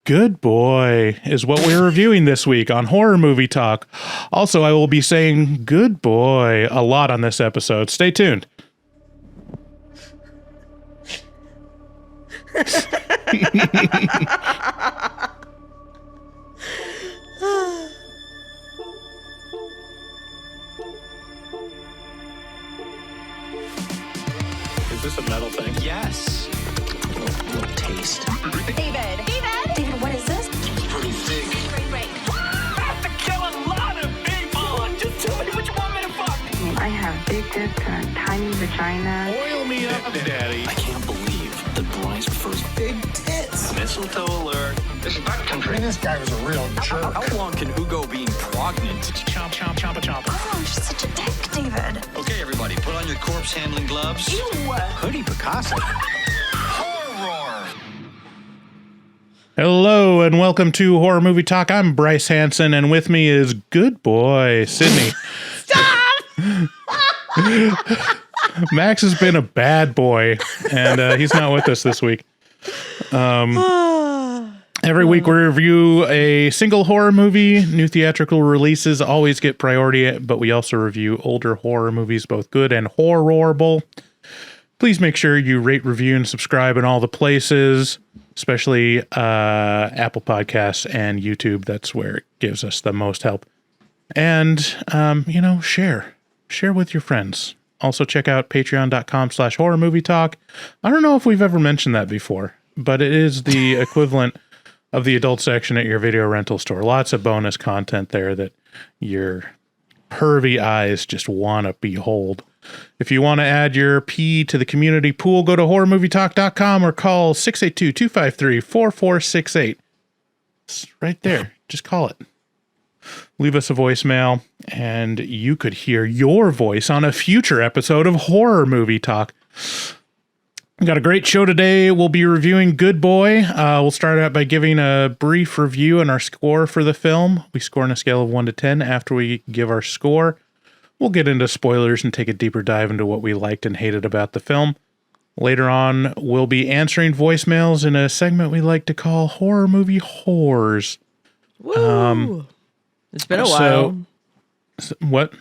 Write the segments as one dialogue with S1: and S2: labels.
S1: Good Boy is what we're reviewing this week on Horror Movie Talk. Also, I will be saying good boy a lot on this episode. Stay tuned.
S2: Is this a metal thing?
S3: Yes. Little taste.
S4: David, what is this?
S3: Pretty thick.
S4: Break.
S3: I have to kill a lot of people. Just tell me what you want me to fuck.
S5: I have big tits and a tiny vagina.
S2: Oil me up, Daddy.
S3: I can't believe that Bryce prefers big tits. Mistletoe alert. This is back country.
S6: This guy was a real jerk.
S3: How long can Hugo be pregnant?
S2: Chomp, chomp, chomp, chomp.
S4: Oh, I'm just such a dick, David.
S3: Okay, everybody, put on your corpse handling gloves.
S4: Ew.
S3: Hoodie Picasso. Horror.
S1: Hello and welcome to Horror Movie Talk. I'm Bryce Hanson, and with me is good boy Sydney.
S4: Stop!
S1: Max has been a bad boy, and he's not with us this week. Every week we review a single horror movie. New theatrical releases always get priority, but we also review older horror movies, both good and horrible. Please make sure you rate, review, and subscribe in all the places, especially Apple Podcasts and YouTube. That's where it gives us the most help. And, share with your friends. Also check out patreon.com/horrormovietalk. I don't know if we've ever mentioned that before, but it is the equivalent of the adult section at your video rental store. Lots of bonus content there that your pervy eyes just want to behold. If you want to add your pee to the community pool, go to horrormovietalk.com or call 682-253-4468. It's right there. Just call it. Leave us a voicemail, and you could hear your voice on a future episode of Horror Movie Talk. We got a great show today. We'll be reviewing Good Boy. We'll start out by giving a brief review and our score for the film. We score on a scale of 1 to 10. After we give our score, we'll get into spoilers and take a deeper dive into what we liked and hated about the film. Later on, we'll be answering voicemails in a segment we like to call Horror Movie Whores.
S7: Woo! It's been a while.
S1: What?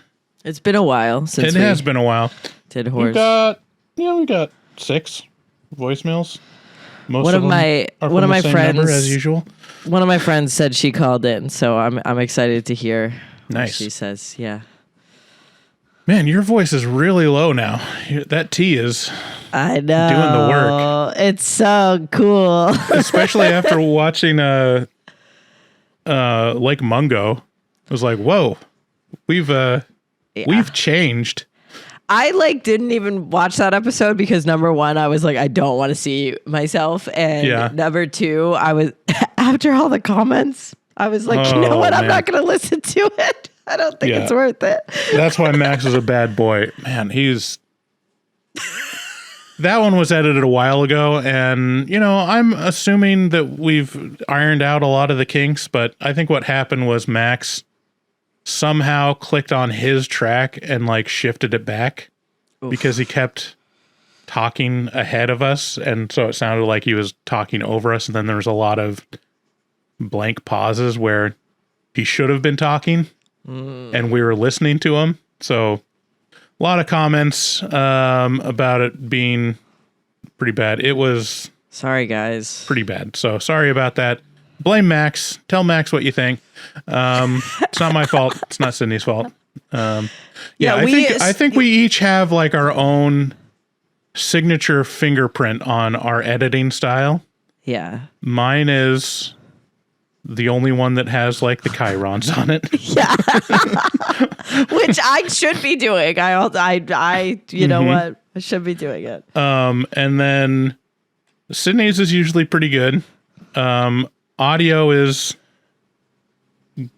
S7: It's been a while since
S1: It has been a while.
S7: did horse.
S1: We got 6 voicemails. Most
S7: One of
S1: them
S7: my
S1: are
S7: one
S1: from
S7: of my
S1: the same
S7: friends,
S1: number, as usual.
S7: One of my friends said she called in, so I'm excited to hear what
S1: Nice.
S7: she says. Yeah,
S1: Man, your voice is really low now. That T is,
S7: I know.
S1: Doing the work.
S7: It's so cool.
S1: especially after watching Lake Mungo. I was like, whoa, we've changed.
S7: I didn't even watch that episode because number one, I was like, I don't want to see myself, and number two, I was after all the comments, I was like, you know what? I'm not going to listen to it. I don't think it's worth it.
S1: That's why Max is a bad boy. Man, that one was edited a while ago, and, I'm assuming that we've ironed out a lot of the kinks, but I think what happened was Max somehow clicked on his track and shifted it back. Oof. Because he kept talking ahead of us, and so it sounded like he was talking over us, and then there was a lot of blank pauses where he should have been talking and we were listening to him. So a lot of comments about it being pretty bad. It was
S7: sorry, guys,
S1: pretty bad. So sorry about that. Blame Max. Tell Max what you think. It's not my fault. It's not Sydney's fault. I think we each have our own signature fingerprint on our editing style.
S7: Yeah.
S1: Mine is the only one that has the chyrons on it.
S7: Yeah. Which I should be doing. I know what? I should be doing it.
S1: And then Sydney's is usually pretty good. Audio is,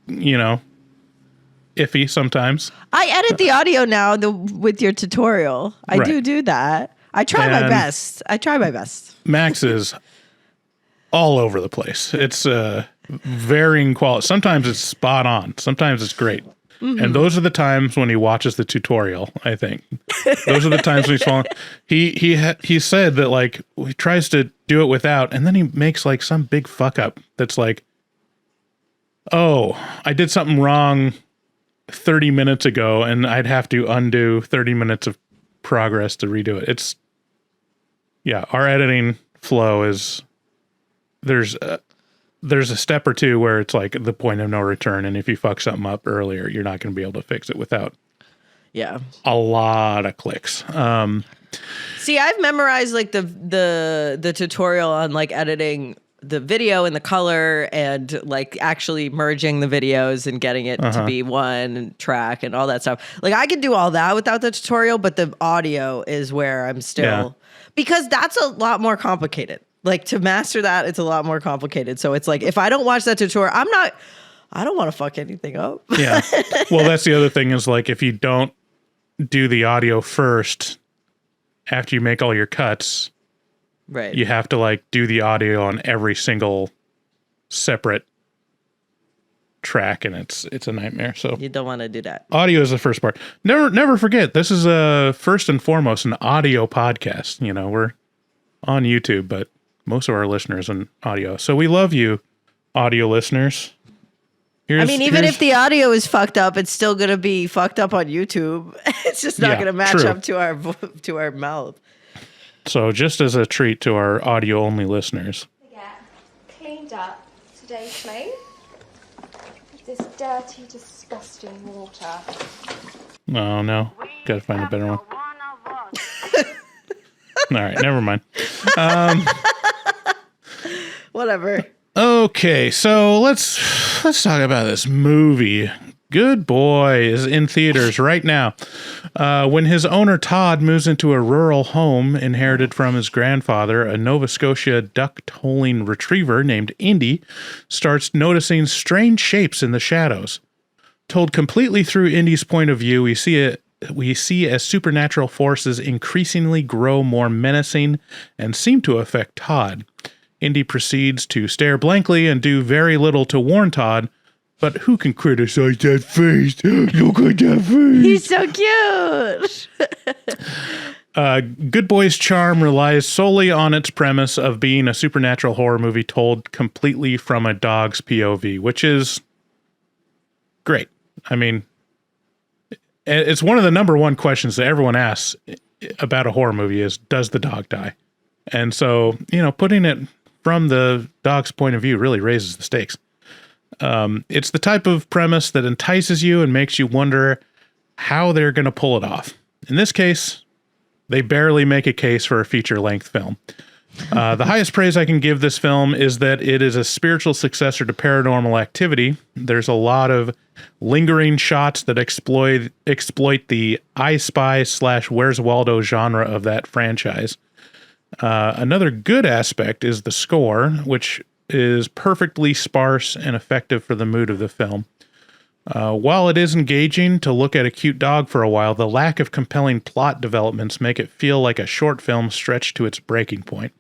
S1: iffy sometimes.
S7: I edit the audio now with your tutorial. I do that. I try my best.
S1: Max is all over the place. It's varying quality. Sometimes it's spot on. Sometimes it's great. And those are the times when he watches the tutorial, I think. Those are the times when he's falling. He said that, like, he tries to do it without, and then he makes, like, some big fuck up that's like, oh, I did something wrong 30 minutes ago, and I'd have to undo 30 minutes of progress to redo it. Our editing flow is, there's a step or two where it's like the point of no return, and if you fuck something up earlier, you're not going to be able to fix it without a lot of clicks.
S7: See, I've memorized like the tutorial on like editing the video and the color and like actually merging the videos and getting it to be one track and all that stuff. Like I could do all that without the tutorial, but the audio is where I'm still, because that's a lot more complicated. Like to master that, it's a lot more complicated. So it's like, if I don't watch that tutorial, I don't want to fuck anything up.
S1: Yeah. Well, that's the other thing is like, if you don't do the audio first, after you make all your cuts,
S7: right,
S1: you have to like do the audio on every single separate track, and it's a nightmare. So
S7: you don't want to do that.
S1: Audio is the first part. Never forget, this is first and foremost an audio podcast. You know, we're on YouTube, but most of our listeners in audio. So we love you, audio listeners.
S7: Even if the audio is fucked up, it's still going to be fucked up on YouTube. It's just not going to match up to our mouth.
S1: So just as a treat to our audio only listeners.
S6: Yeah, cleaned up today's plane. This dirty, disgusting water.
S1: Oh no, gotta find a better one. All right, never mind.
S7: Whatever.
S1: Okay, so let's talk about this movie. Good Boy is in theaters right now. When his owner Todd moves into a rural home inherited from his grandfather, a Nova Scotia duck-tolling retriever named Indy starts noticing strange shapes in the shadows. Told completely through Indy's point of view, we see as supernatural forces increasingly grow more menacing and seem to affect Todd. Indy proceeds to stare blankly and do very little to warn Todd, but who can criticize that face? Look at that face.
S7: He's so cute.
S1: Good Boy's charm relies solely on its premise of being a supernatural horror movie told completely from a dog's POV, which is great. I mean, it's one of the number one questions that everyone asks about a horror movie is, does the dog die? And so, putting it from the dog's point of view really raises the stakes. It's the type of premise that entices you and makes you wonder how they're going to pull it off. In this case, they barely make a case for a feature-length film. The highest praise I can give this film is that it is a spiritual successor to Paranormal Activity. There's a lot of lingering shots that exploit the I Spy / Where's Waldo genre of that franchise. Another good aspect is the score, which is perfectly sparse and effective for the mood of the film. While it is engaging to look at a cute dog for a while, the lack of compelling plot developments make it feel like a short film stretched to its breaking point.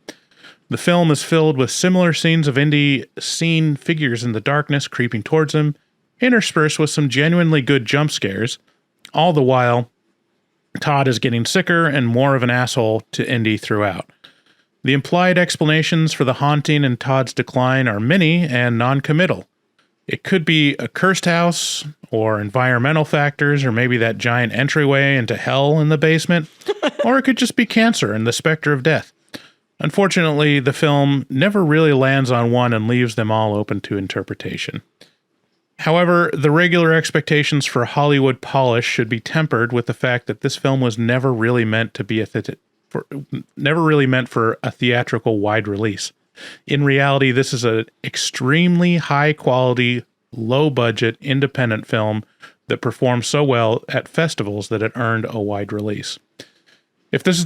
S1: The film is filled with similar scenes of Indy seeing figures in the darkness creeping towards him, interspersed with some genuinely good jump scares. All the while, Todd is getting sicker and more of an asshole to Indy throughout. The implied explanations for the haunting and Todd's decline are many and non-committal. It could be a cursed house, or environmental factors, or maybe that giant entryway into hell in the basement, or it could just be cancer and the specter of death. Unfortunately, the film never really lands on one and leaves them all open to interpretation. However, the regular expectations for Hollywood polish should be tempered with the fact that this film was never really meant to be for a theatrical wide release. In reality, this is an extremely high-quality, low-budget, independent film that performed so well at festivals that it earned a wide release. If this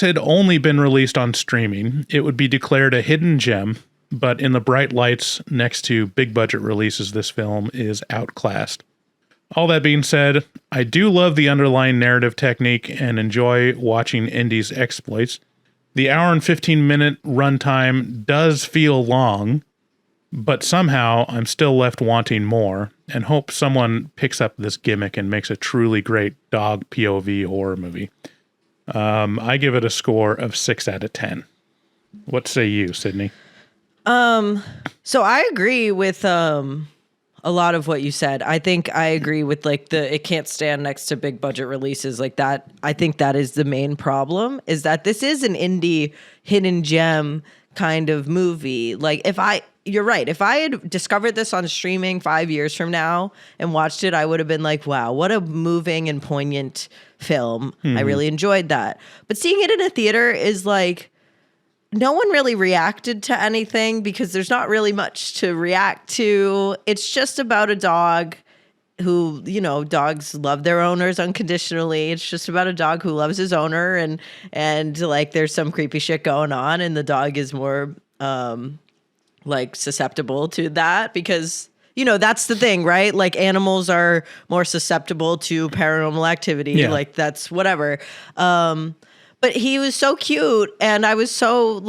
S1: had only been released on streaming, it would be declared a hidden gem, but in the bright lights next to big-budget releases, this film is outclassed. All that being said, I do love the underlying narrative technique and enjoy watching Indy's exploits. The hour and 15-minute runtime does feel long, But somehow I'm still left wanting more and hope someone picks up this gimmick and makes a truly great dog POV horror movie. I give it a score of 6 out of 10. What say you, Sydney?
S7: So I agree with a lot of what you said. I think I agree with like it can't stand next to big budget releases like that. I think that is the main problem, is that this is an indie hidden gem kind of movie. Like you're right. If I had discovered this on streaming 5 years from now and watched it, I would have been like, wow, what a moving and poignant film. I really enjoyed that. But seeing it in a theater is like, no one really reacted to anything because there's not really much to react to. It's just about a dog who, dogs love their owners unconditionally. It's just about a dog who loves his owner and like there's some creepy shit going on and the dog is more like susceptible to that because that's the thing, right? Like animals are more susceptible to paranormal activity.
S1: Yeah.
S7: Like that's whatever. But he was so cute, and I was so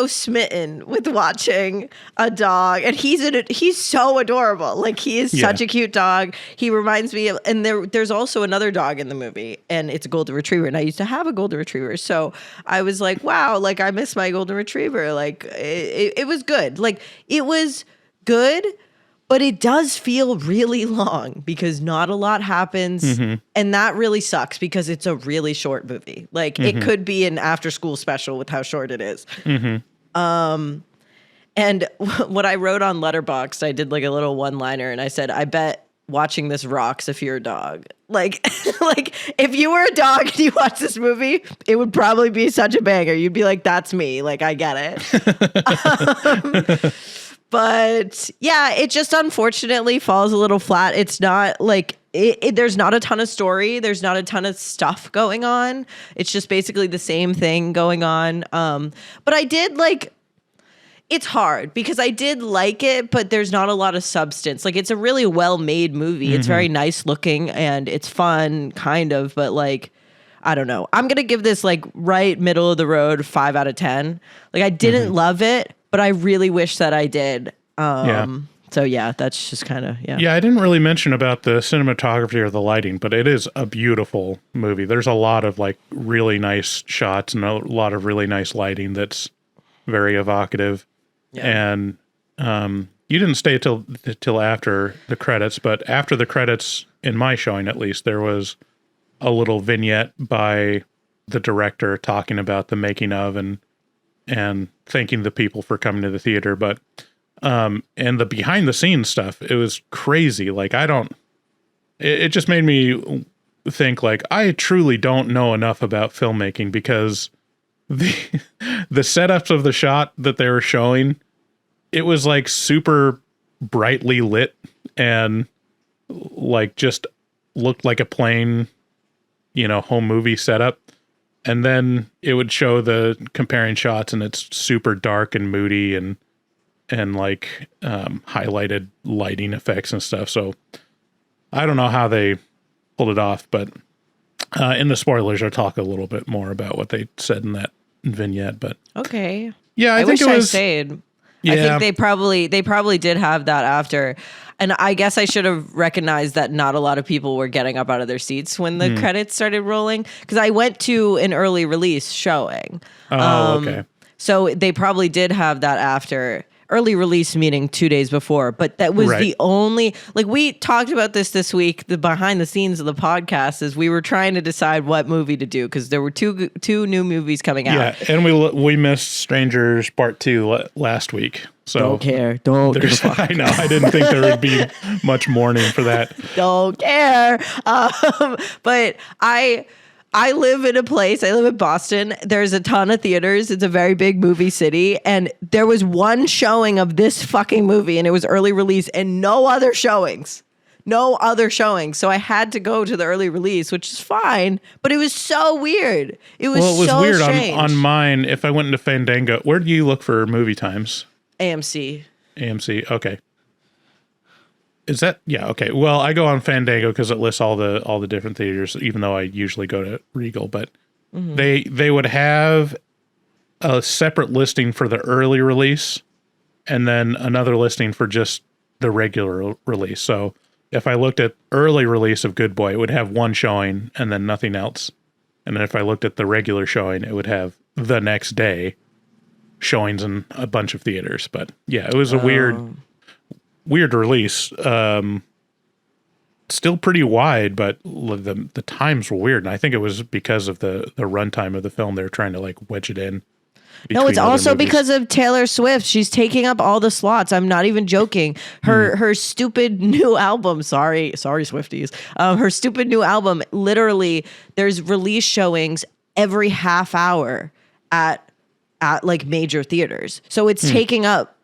S7: smitten with watching a dog, and he's so adorable. Like he is such a cute dog. He reminds me of, and there's also another dog in the movie, and it's a golden retriever, and I used to have a golden retriever, so I was like, wow, like I miss my golden retriever. Like it was good. Like it was good. But it does feel really long because not a lot happens. And that really sucks because it's a really short movie. Like it could be an after school special with how short it is. And what I wrote on Letterboxd, I did like a little one-liner and I said, I bet watching this rocks if you're a dog. Like if you were a dog and you watch this movie, it would probably be such a banger. You'd be like, that's me. Like I get it. But yeah, it just unfortunately falls a little flat. It's not like there's not a ton of story. There's not a ton of stuff going on. It's just basically the same thing going on. But I did it's hard because I did like it, but there's not a lot of substance. Like it's a really well-made movie. It's very nice looking and it's fun kind of, but like, I don't know. I'm going to give this like right middle of the road 5 out of 10. Like I didn't love it, but I really wish that I did. So yeah, that's just kind of,
S1: Yeah, I didn't really mention about the cinematography or the lighting, but it is a beautiful movie. There's a lot of like really nice shots and a lot of really nice lighting that's very evocative. Yeah. And you didn't stay till after the credits, but after the credits, in my showing at least, there was a little vignette by the director talking about the making of and thanking the people for coming to the theater. But and the behind the scenes stuff, it was crazy. Like it just made me think like I truly don't know enough about filmmaking because the setups of the shot that they were showing, it was like super brightly lit and like just looked like a plain, home movie setup. And then it would show the comparing shots and it's super dark and moody and like highlighted lighting effects and stuff. So I don't know how they pulled it off, but in the spoilers, I'll talk a little bit more about what they said in that vignette. But
S7: okay.
S1: Yeah, I think
S7: wish I stayed.
S1: Yeah.
S7: I think they probably did have that after. And I guess I should have recognized that not a lot of people were getting up out of their seats when the credits started rolling. Because I went to an early release showing.
S1: Oh, okay.
S7: So they probably did have that after. Early release meaning 2 days before. But that was the only... Like, we talked about this week. The behind the scenes of the podcast is we were trying to decide what movie to do. Because there were two new movies coming out.
S1: Yeah, and we missed Strangers Part 2 last week. So
S7: don't care. Don't give a fuck.
S1: I know. I didn't think there would be much mourning for that.
S7: Don't care. But I live in a place, I live in Boston. There's a ton of theaters. It's a very big movie city. And there was one showing of this fucking movie and it was early release and no other showings. So I had to go to the early release, which is fine, but it was so weird. It was so
S1: weird
S7: strange.
S1: on mine. If I went into Fandango, where do you look for movie times?
S7: AMC.
S1: Okay. Is that, yeah, okay. Well, I go on Fandango because it lists all the different theaters, even though I usually go to Regal, but they would have a separate listing for the early release and then another listing for just the regular release. So if I looked at early release of Good Boy, it would have one showing and then nothing else. And then if I looked at the regular showing, it would have the next day showings in a bunch of theaters. But yeah, it was a weird release. Still pretty wide, but the times were weird. And I think it was because of the runtime of the film. They were trying to like wedge it in.
S7: No, it's also
S1: movies.
S7: because of Taylor Swift. She's taking up all the slots. I'm not even joking. Her stupid new album. Sorry, Swifties. Her stupid new album. Literally, there's release showings every half hour at like major theaters. So it's taking up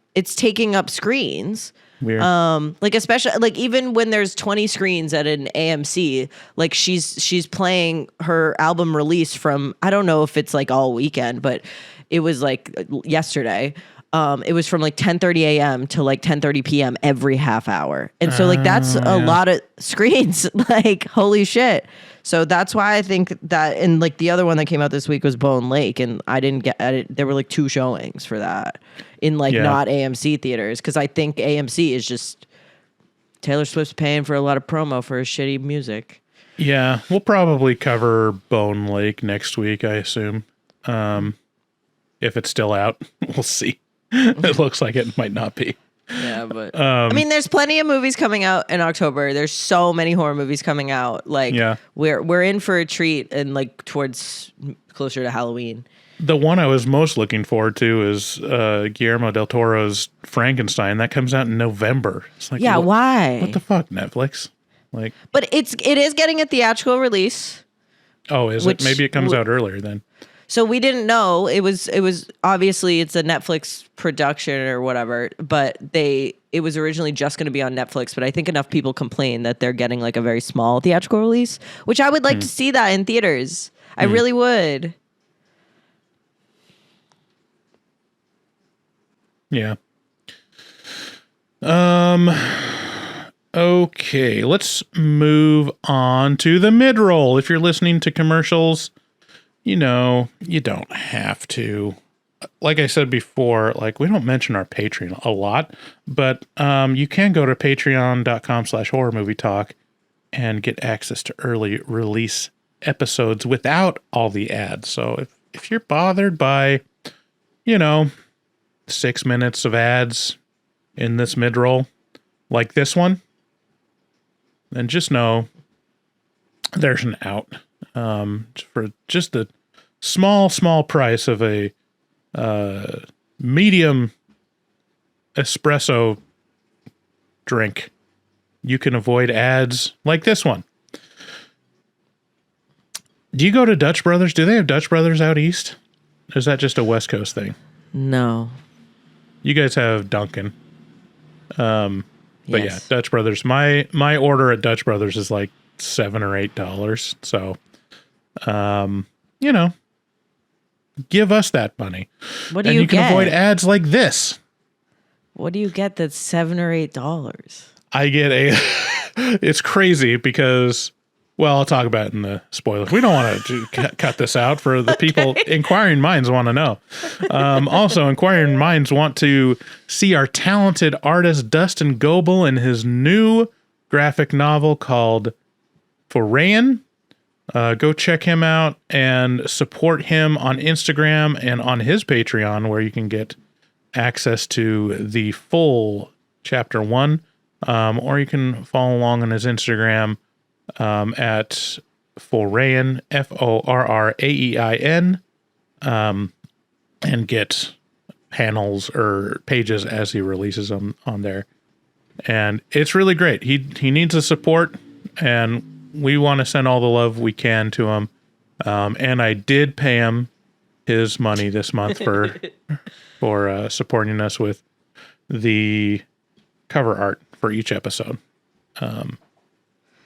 S7: screens.
S1: Weird.
S7: Like especially like even when there's 20 screens at an AMC, like she's playing her album release from, I don't know if it's like all weekend, but it was like yesterday. It was from like 10:30 a.m. to like 10:30 p.m. every half hour. And so like that's a lot of screens. Like holy shit. So that's why I think that, and like the other one that came out this week was Bone Lake, and I didn't get at it. There were like 2 showings for that in like not AMC theaters, because I think AMC is just Taylor Swift's paying for a lot of promo for his shitty music.
S1: Yeah, we'll probably cover Bone Lake next week, I assume. If it's still out, we'll see. It looks like it might not be.
S7: Yeah, but I mean, there's plenty of movies coming out in October. There's so many horror movies coming out. Like, we're in for a treat, and like towards closer to Halloween.
S1: The one I was most looking forward to is Guillermo del Toro's Frankenstein. That comes out in November. It's like,
S7: why?
S1: What the fuck, Netflix? Like,
S7: but it is getting a theatrical release.
S1: Oh, is it? Maybe it comes out earlier then.
S7: So we didn't know. It was obviously it's a Netflix production or whatever, but it was originally just going to be on Netflix, but I think enough people complain that they're getting like a very small theatrical release, which I would like to see that in theaters. I really would.
S1: Yeah. Okay, let's move on to the mid-roll. If you're listening to commercials, you know, you don't have to. Like I said before, like we don't mention our Patreon a lot, but you can go to patreon.com/horrormovietalk and get access to early release episodes without all the ads. So if you're bothered by, 6 minutes of ads in this mid-roll, like this one, then just know there's an out. For just the small price of a medium espresso drink, you can avoid ads like this one. Do you go to Dutch Brothers? Do they have Dutch Brothers out east? Or is that just a West Coast thing?
S7: No.
S1: You guys have Dunkin'. But
S7: yes.
S1: yeah, Dutch Brothers. My order at Dutch Brothers is like $7 or $8. So, give us that money.
S7: What do
S1: and you can
S7: get?
S1: avoid ads like this.
S7: What do you get that's $7 or $8?
S1: I get it's crazy because, well, I'll talk about it in the spoilers. We don't want to cut this out for the people. Inquiring minds want to know. Also, inquiring minds want to see our talented artist Dustin Goebel in his new graphic novel called Forayan. Go check him out and support him on Instagram and on his Patreon, where you can get access to the full chapter 1, or you can follow along on his Instagram at Forayan, Forraein, and get panels or pages as he releases them on there. And it's really great. He needs the support, and we want to send all the love we can to him. And I did pay him his money this month for supporting us with the cover art for each episode.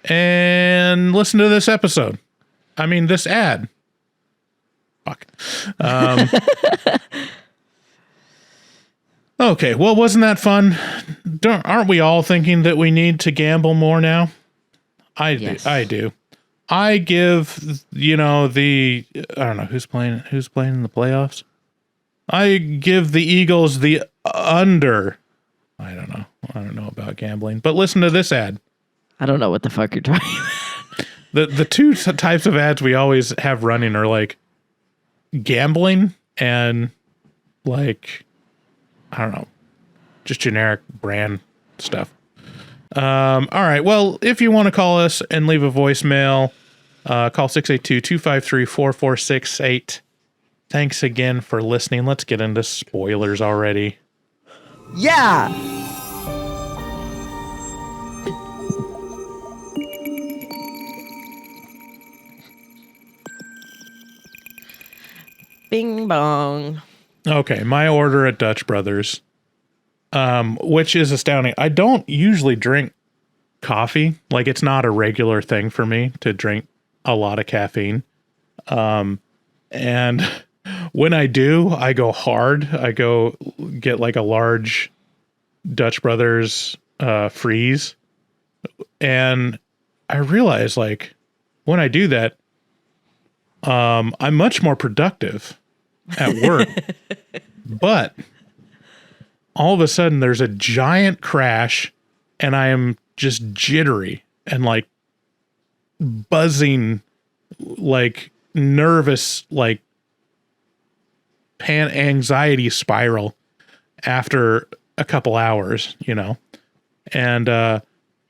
S1: And listen to this episode. I mean, this ad. Fuck. Okay, well, wasn't that fun? Aren't we all thinking that we need to gamble more now?
S7: Yes.
S1: I do. I give, I don't know who's playing in the playoffs. I give the Eagles the under. I don't know. I don't know about gambling, but listen to this ad.
S7: I don't know what the fuck you're talking about.
S1: The two types of ads we always have running are like gambling and like, I don't know, just generic brand stuff. All right. Well, if you want to call us and leave a voicemail, call 682-253-4468. Thanks again for listening. Let's get into spoilers already.
S7: Yeah. Bing bong.
S1: Okay, my order at Dutch Brothers, which is astounding. I don't usually drink coffee. Like, it's not a regular thing for me to drink a lot of caffeine. And when I do, I go hard. I go get like a large Dutch Brothers freeze. And I realize, like, when I do that, I'm much more productive at work. But all of a sudden there's a giant crash and I am just jittery and like buzzing, like nervous, like anxiety spiral after a couple hours, you know? And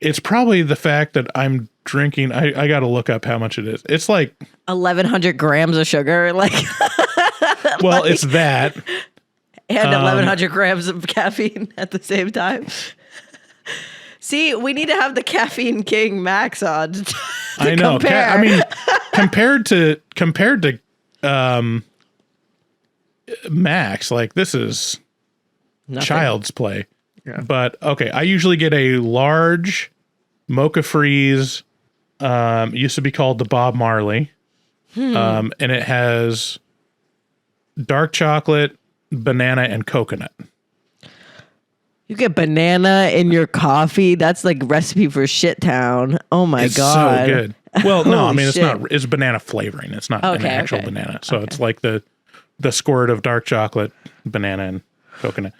S1: it's probably the fact that I'm drinking. I got to look up how much it is. It's like
S7: 1,100 grams of sugar. Like,
S1: well, it's that.
S7: And 1,100 grams of caffeine at the same time. See, we need to have the Caffeine King Max on to
S1: I know.
S7: compare.
S1: I mean, compared to Max, like, this is
S7: Nothing.
S1: child's play. Yeah. But okay, I usually get a large mocha freeze. Used to be called the Bob Marley. And it has dark chocolate, banana, and coconut.
S7: You get banana in your coffee. That's like recipe for shit town. Oh my God.
S1: So good. Well, no, I
S7: Holy
S1: mean, it's
S7: shit.
S1: not, it's banana flavoring. It's not an actual banana. So it's like the squirt of dark chocolate, banana, and coconut.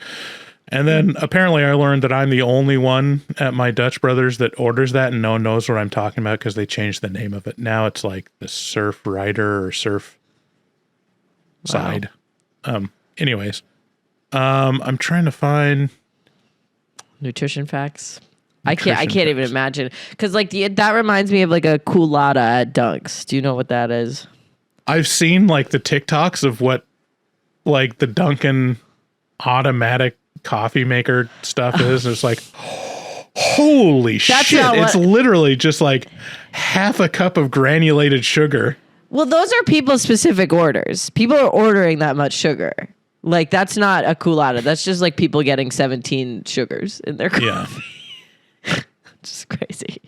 S1: And then apparently I learned that I'm the only one at my Dutch Brothers that orders that, and no one knows what I'm talking about because they changed the name of it. Now it's like the Surf Rider or Surf Side. Anyways, I'm trying to find
S7: nutrition facts. I can't even imagine, because like that reminds me of like a culotta at Dunk's. Do you know what that is?
S1: I've seen like the TikToks of what like the Dunkin' automatic coffee maker stuff is. It's like, holy shit! It's literally just like half a cup of granulated sugar.
S7: Well, those are people's specific orders. People are ordering that much sugar. Like, that's not a culotta. That's just like people getting 17 sugars in their coffee. Yeah. Just crazy.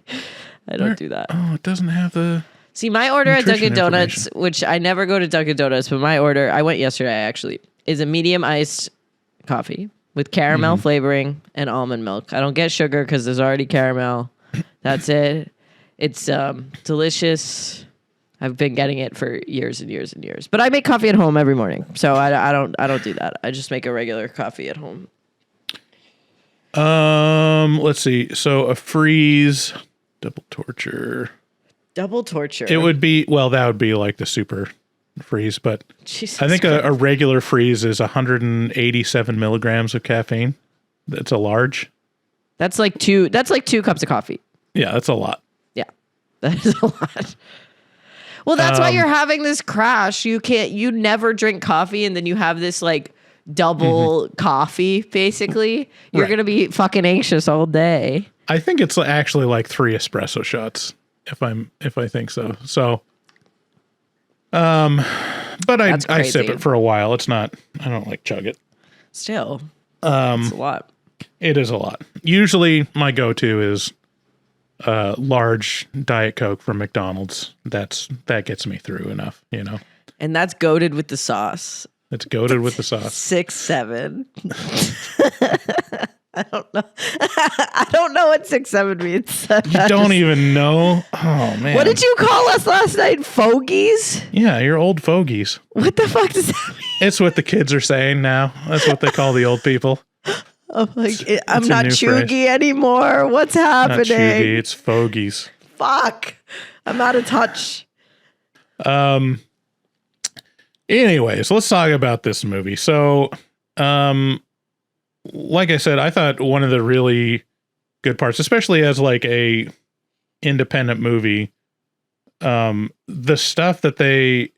S7: I don't do that.
S1: Oh, it doesn't have the...
S7: See, my order at Dunkin' Donuts, which I never go to Dunkin' Donuts, but my order, I went yesterday actually, is a medium iced coffee with caramel flavoring and almond milk. I don't get sugar because there's already caramel. That's it. It's delicious. I've been getting it for years and years and years. But I make coffee at home every morning, so I don't do that. I just make a regular coffee at home.
S1: Let's see. So a freeze, double torture.
S7: Double torture.
S1: It would be, well, that would be like the super freeze, but Jesus I think a regular freeze is 187 milligrams of caffeine. That's a large.
S7: That's like two cups of coffee.
S1: Yeah, that's a lot.
S7: Yeah, that is a lot. Well, that's why you're having this crash. You never drink coffee, and then you have this like double coffee, basically. You're going to be fucking anxious all day.
S1: I think it's actually like 3 espresso shots, if I think so. So, but I sip it for a while. It's not, I don't like chug it.
S7: Still, it's a lot.
S1: It is a lot. Usually my go-to is large Diet Coke from McDonald's. That gets me through enough, you know.
S7: And that's goated with the sauce.
S1: It's goated with the sauce.
S7: 6-7. I don't know. I don't know what 6-7 means.
S1: You don't even know? Oh man.
S7: What did you call us last night? Fogies?
S1: Yeah, you're old fogies.
S7: What the fuck does that mean?
S1: It's what the kids are saying now. That's what they call the old people.
S7: I'm like, I'm
S1: a
S7: not
S1: new
S7: chuggy anymore. What's
S1: Not
S7: happening?
S1: chuggy, it's fogies.
S7: Fuck. I'm out of touch.
S1: Anyways, let's talk about this movie. So, like I said, I thought one of the really good parts, especially as like a independent movie, the stuff that they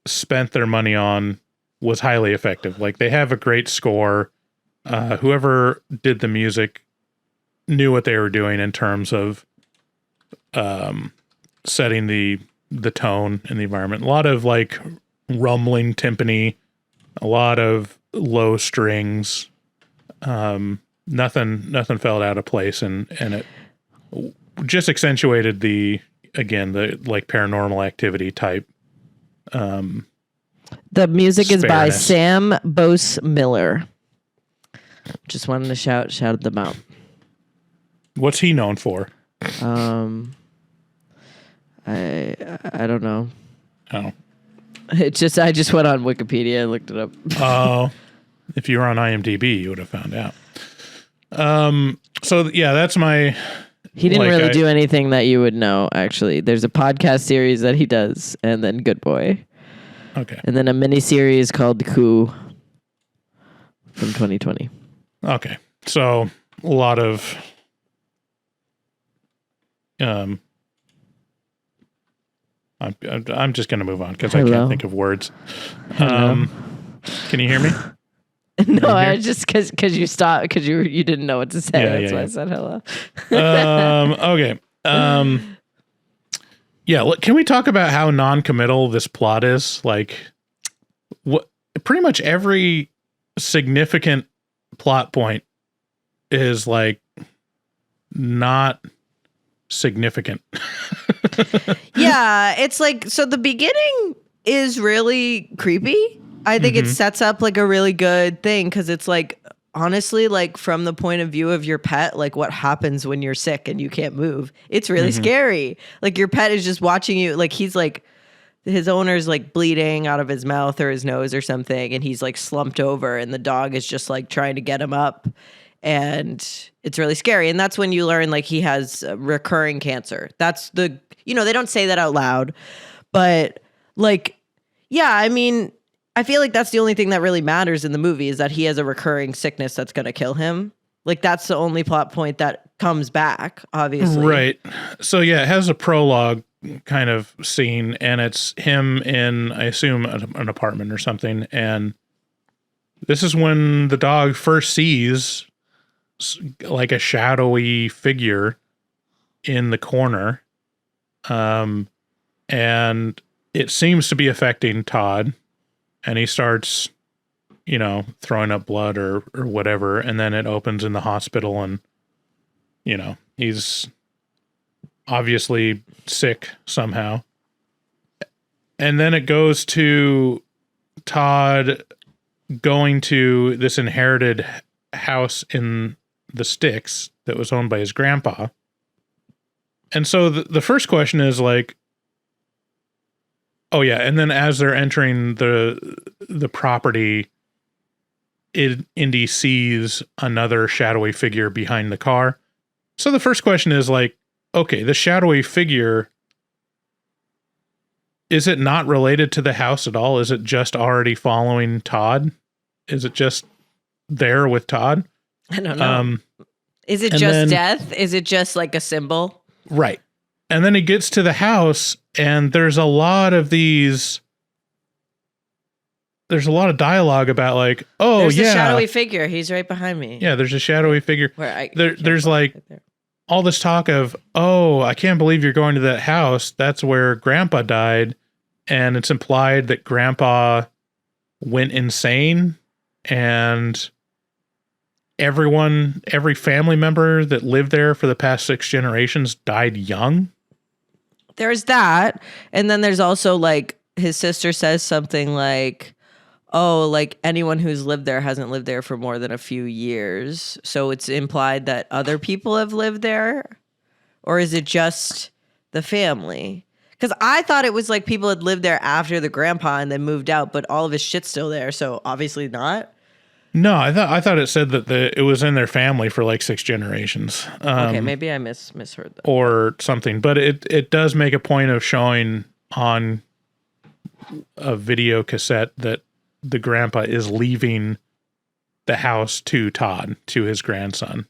S1: spent their money on was highly effective. Like they have a great score. Whoever did the music knew what they were doing in terms of setting the tone and the environment. A lot of like rumbling timpani, a lot of low strings. Nothing felt out of place, and it just accentuated the like paranormal activity type.
S7: The music is by
S1: spareness.
S7: Sam Bose Miller. Just wanted to shout them out.
S1: What's he known for?
S7: I don't know.
S1: Oh,
S7: I just went on Wikipedia and looked it up.
S1: oh, if you were on IMDb, you would have found out. So yeah, that's my.
S7: He didn't really do anything that you would know. Actually, there's a podcast series that he does, and then Good Boy,
S1: Okay.
S7: and then a mini series called Coup from 2020.
S1: Okay. So a lot of I'm just going to move on because I
S7: Hello?
S1: can't think of words. Can you hear me?
S7: No, I just because you stopped because you didn't know what to say.
S1: Yeah,
S7: That's
S1: yeah,
S7: why
S1: yeah.
S7: I said hello.
S1: Okay. Yeah. Can we talk about how non-committal this plot is? Like, what? Pretty much every significant plot point is like not significant.
S7: Yeah, it's like, so the beginning is really creepy. I think it sets up like a really good thing because it's like, honestly, like from the point of view of your pet, like what happens when you're sick and you can't move. It's really scary. Like your pet is just watching you. Like he's like, his owner's like bleeding out of his mouth or his nose or something. And he's like slumped over and the dog is just like trying to get him up. And it's really scary. And that's when you learn like he has recurring cancer. That's the, they don't say that out loud, but like, yeah, I mean, I feel like that's the only thing that really matters in the movie is that he has a recurring sickness that's going to kill him. Like that's the only plot point that comes back, obviously.
S1: Right. So yeah, it has a prologue kind of scene and it's him in, I assume, an apartment or something. And this is when the dog first sees like a shadowy figure in the corner. And it seems to be affecting Todd. And he starts, throwing up blood or whatever. And then it opens in the hospital and, he's obviously sick somehow. And then it goes to Todd going to this inherited house in the sticks that was owned by his grandpa. And so the first question is like, oh yeah, and then as they're entering the property, Indy sees another shadowy figure behind the car. So the first question is like, okay, the shadowy figure, is it not related to the house at all? Is it just already following Todd? Is it just there with Todd?
S7: I don't know. Is it just death? Is it just like a symbol?
S1: Right. And then he gets to the house and there's a lot of dialogue about like, oh,
S7: there's
S1: yeah.
S7: There's a shadowy figure. He's right behind me.
S1: Yeah, there's a shadowy figure. There's like all this talk of, oh, I can't believe you're going to that house. That's where Grandpa died. And it's implied that Grandpa went insane and every family member that lived there for the past 6 generations died young.
S7: There's that. And then there's also like his sister says something like, oh, like anyone who's lived there hasn't lived there for more than a few years. So it's implied that other people have lived there? Or is it just the family? Because I thought it was like people had lived there after the grandpa and then moved out, but all of his shit's still there. So obviously not.
S1: No, I thought it said that it was in their family for like 6 generations.
S7: Okay, maybe I misheard that.
S1: Or something. But it does make a point of showing on a video cassette that the grandpa is leaving the house to Todd, to his grandson.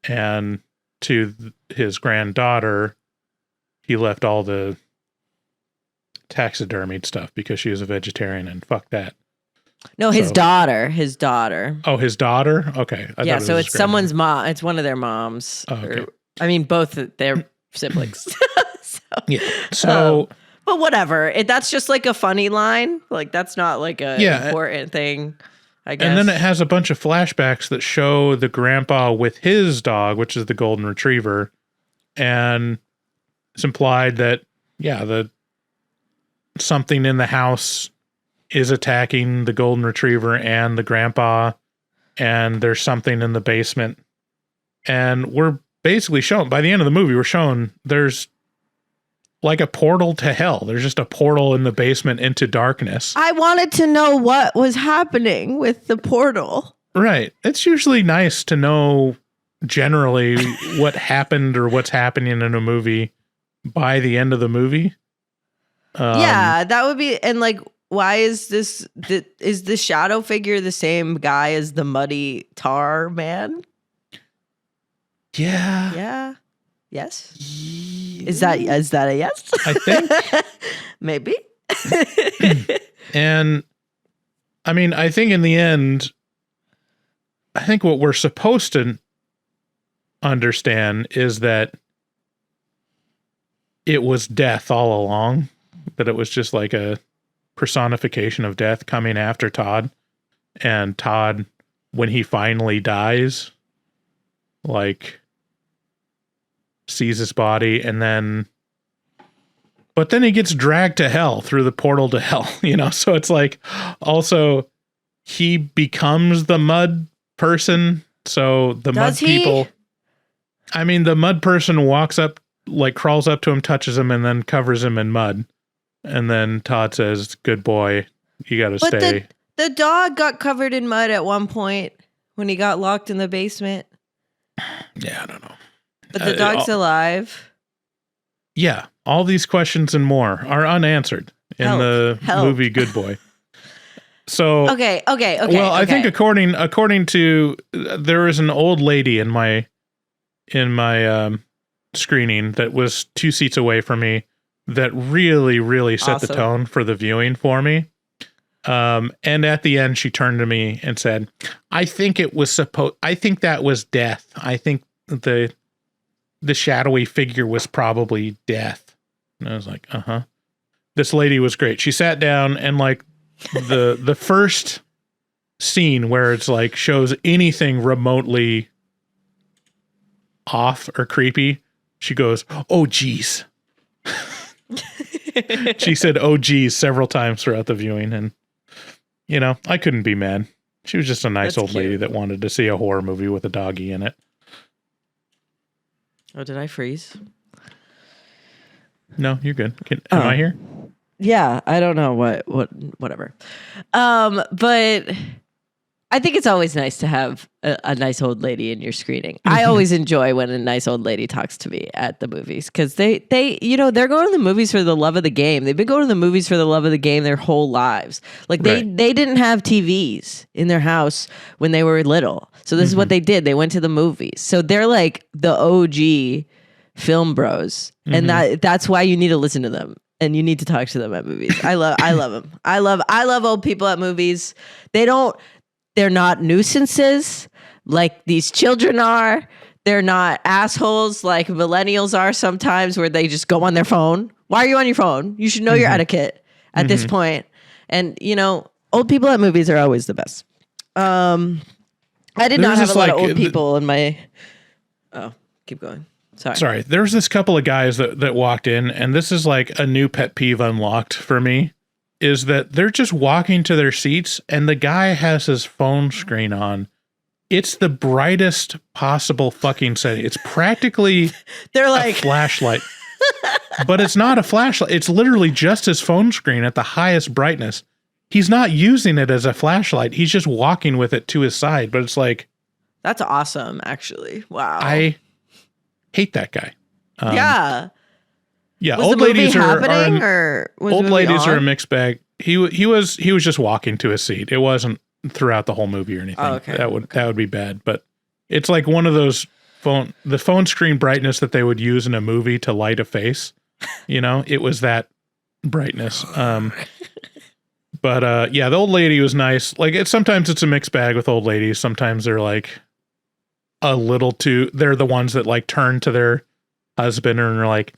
S1: And to his granddaughter, he left all the taxidermied stuff because she was a vegetarian, and fuck that.
S7: No, his daughter.
S1: Oh, his daughter? Okay.
S7: Yeah, so it's someone's mom. It's one of their moms.
S1: Oh, okay.
S7: Both their siblings.
S1: Yeah. So...
S7: but whatever. That's just like a funny line. Like, that's not like a important thing, I guess.
S1: And then it has a bunch of flashbacks that show the grandpa with his dog, which is the golden retriever. And it's implied that, something in the house is attacking the golden retriever and the grandpa. And there's something in the basement. And we're basically shown, by the end of the movie, we're shown there's like a portal to hell. There's just a portal in the basement into darkness.
S7: I wanted to know what was happening with the portal.
S1: Right. It's usually nice to know generally what happened or what's happening in a movie by the end of the movie.
S7: Yeah, that would be. And like, why is is the shadow figure the same guy as the muddy tar man?
S1: Yeah.
S7: Yeah. Yes. Is that a yes?
S1: I think.
S7: Maybe.
S1: And I mean, I think in the end, I think what we're supposed to understand is that it was death all along, that it was just like a personification of death coming after Todd. And Todd, when he finally dies, like, sees his body, and then but then he gets dragged to hell through the portal to hell, so it's like, also he becomes the mud person. So the mud people, I mean, the mud person walks up, like crawls up to him, touches him, and then covers him in mud. And then Todd says, "Good boy, you got to stay."
S7: The dog got covered in mud at one point when he got locked in the basement.
S1: Yeah, I don't know.
S7: But the dog's alive.
S1: Yeah, all these questions and more are unanswered in the movie Good Boy. So
S7: okay.
S1: Well, I think according to there is an old lady in my screening that was 2 seats away from me that really, really set the tone for the viewing for me. And at the end, she turned to me and said, I think that was death. I think the shadowy figure was probably death. And I was like, uh-huh. This lady was great. She sat down, and like the first scene where it's like shows anything remotely off or creepy, she goes, "Oh geez." She said, "Oh geez," several times throughout the viewing, and I couldn't be mad. She was just a nice old lady that wanted to see a horror movie with a doggy in it.
S7: Oh, did I freeze?
S1: No, you're good. Am I here?
S7: Yeah, I don't know whatever. But I think it's always nice to have a nice old lady in your screening. I always enjoy when a nice old lady talks to me at the movies, because they're going to the movies for the love of the game. They've been going to the movies for the love of the game their whole lives. Like they didn't have TVs in their house when they were little. So this is what they did. They went to the movies. So they're like the OG film bros. And that's why you need to listen to them. And you need to talk to them at movies. I love them. I love old people at movies. They're not nuisances like these children are. They're not assholes like millennials are sometimes, where they just go on their phone. Why are you on your phone? You should know your etiquette at this point. And old people at movies are always the best. I did not have a lot of old people in my. Oh, keep going. Sorry.
S1: There was this couple of guys that walked in, and this is like a new pet peeve unlocked for me, is that they're just walking to their seats, and the guy has his phone screen on. It's the brightest possible fucking setting. It's practically
S7: they're like
S1: a flashlight, but it's not a flashlight. It's literally just his phone screen at the highest brightness. he's not using it as a flashlight. He's just walking with it to his side. But it's like,
S7: that's awesome, actually. Wow.
S1: I hate that guy.
S7: Yeah.
S1: Yeah.
S7: Was
S1: Old
S7: the movie
S1: ladies
S7: happening or was
S1: old
S7: the movie
S1: ladies are a
S7: on?
S1: mixed bag. He was just walking to his seat. It wasn't throughout the whole movie or anything.
S7: Oh, okay.
S1: That would be bad. But it's like one of those the phone screen brightness that they would use in a movie to light a face. You know, it was that brightness. But yeah, the old lady was nice. Like sometimes it's a mixed bag with old ladies. Sometimes they're like a little too. They're the ones that like turn to their husband and are like,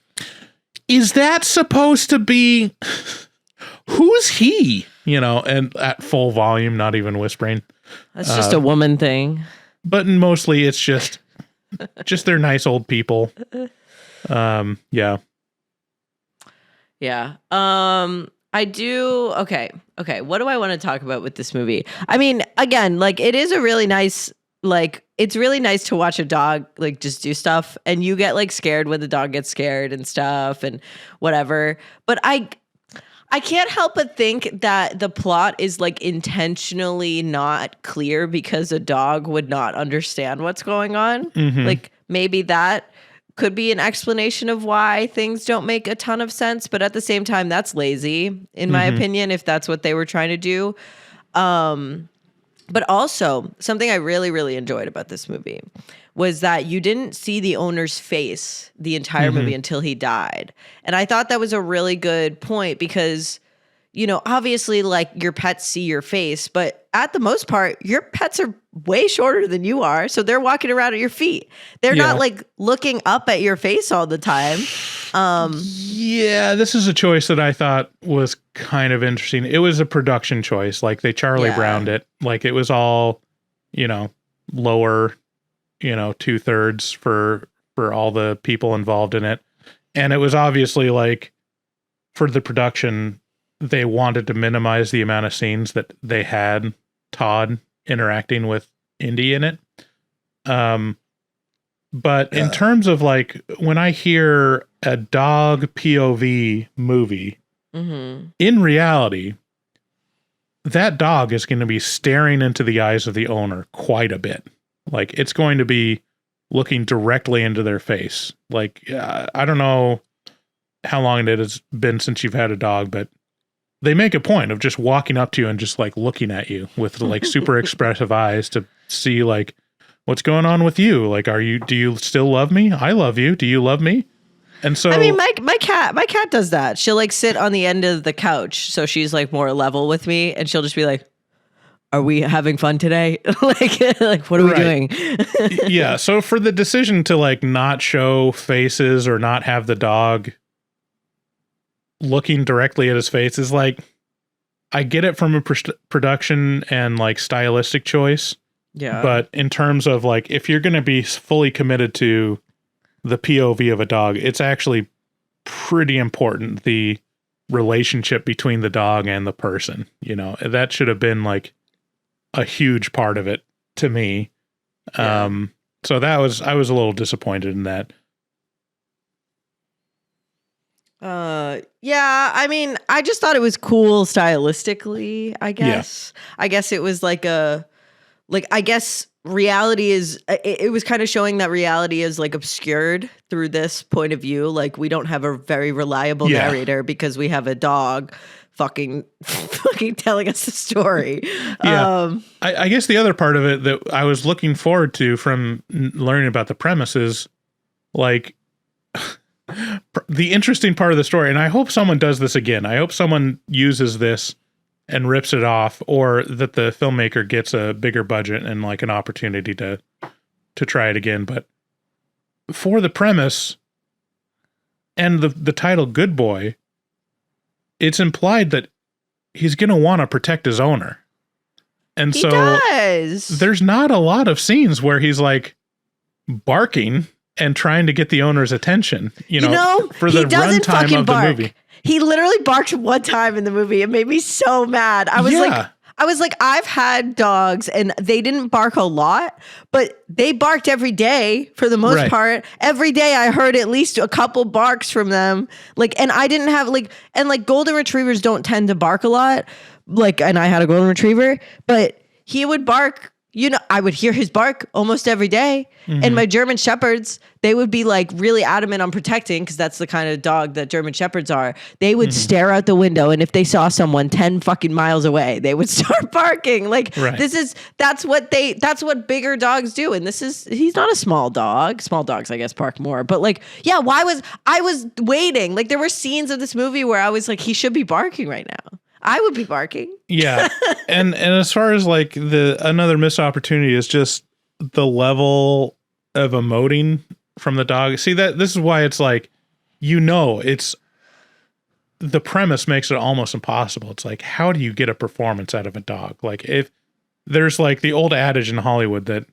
S1: "Is that supposed to be? Who's he?" You know, and at full volume, not even whispering.
S7: That's just a woman thing.
S1: But mostly it's just they're nice old people. Yeah.
S7: Yeah. I do. Okay. What do I want to talk about with this movie? I mean, again, like it is a really nice, like it's really nice to watch a dog like just do stuff and you get like scared when the dog gets scared and stuff and whatever. But I can't help but think that the plot is like intentionally not clear because a dog would not understand what's going on.
S1: Mm-hmm.
S7: Like maybe that could be an explanation of why things don't make a ton of sense, but at the same time, that's lazy, in my opinion, if that's what they were trying to do. But also, something I really, really enjoyed about this movie was that you didn't see the owner's face the entire movie until he died. And I thought that was a really good point because, you know, obviously, like your pets see your face, but at the most part, your pets are way shorter than you are. So they're walking around at your feet. They're not like looking up at your face all the time.
S1: Yeah, this is a choice that I thought was kind of interesting. It was a production choice. Like they Charlie Browned it. Like it was all, you know, lower, you know, 2/3 for all the people involved in it. And it was obviously like for the production, they wanted to minimize the amount of scenes that they had Todd interacting with Indy in it. But in terms of like, when I hear a dog POV movie, in reality, that dog is going to be staring into the eyes of the owner quite a bit. Like it's going to be looking directly into their face. Like, I don't know how long it has been since you've had a dog, but they make a point of just walking up to you and just like looking at you with like super expressive eyes to see like what's going on with you. Like, do you still love me? I love you. Do you love me? And so,
S7: I mean, my cat does that. She'll like sit on the end of the couch. So she's like more level with me and she'll just be like, are we having fun today? like, what are we doing?
S1: Yeah. So for the decision to like not show faces or not have the dog looking directly at his face is like, I get it from a production and like stylistic choice.
S7: Yeah.
S1: But in terms of like, if you're going to be fully committed to the POV of a dog, it's actually pretty important. The relationship between the dog and the person, you know, that should have been like a huge part of it to me.
S7: Yeah.
S1: So I was a little disappointed in that.
S7: Yeah, I mean, I just thought it was cool stylistically, I guess. Yeah. I guess it was like I guess reality is, it was kind of showing that reality is like obscured through this point of view. Like we don't have a very reliable narrator because we have a dog fucking telling us the story.
S1: Yeah. I guess the other part of it that I was looking forward to from learning about the premise is like the interesting part of the story. And I hope someone does this again. I hope someone uses this and rips it off, or that the filmmaker gets a bigger budget and like an opportunity to try it again. But for the premise and the title Good Boy, it's implied that he's going to want to protect his owner. And
S7: he
S1: so
S7: does.
S1: There's not a lot of scenes where he's like barking and trying to get the owner's attention, you know for the runtime of the movie.
S7: He literally barked one time in the movie. It made me so mad. I was like, I've had dogs and they didn't bark a lot, but they barked every day for the most part. Every day I heard at least a couple barks from them. Like, and I didn't have like golden retrievers don't tend to bark a lot, like, and I had a golden retriever, but he would bark. I would hear his bark almost every day. And my German Shepherds, they would be like really adamant on protecting, because that's the kind of dog that German Shepherds are. They would stare out the window, and if they saw someone 10 fucking miles away, they would start barking. Like that's what bigger dogs do. And he's not a small dog. Small dogs, I guess, bark more. But like, yeah, I was waiting. Like there were scenes of this movie where I was like, he should be barking right now. I would be barking.
S1: Yeah. And as far as like another missed opportunity is just the level of emoting from the dog. See, this is why it's like, it's the premise makes it almost impossible. It's like, how do you get a performance out of a dog? Like if there's like the old adage in Hollywood that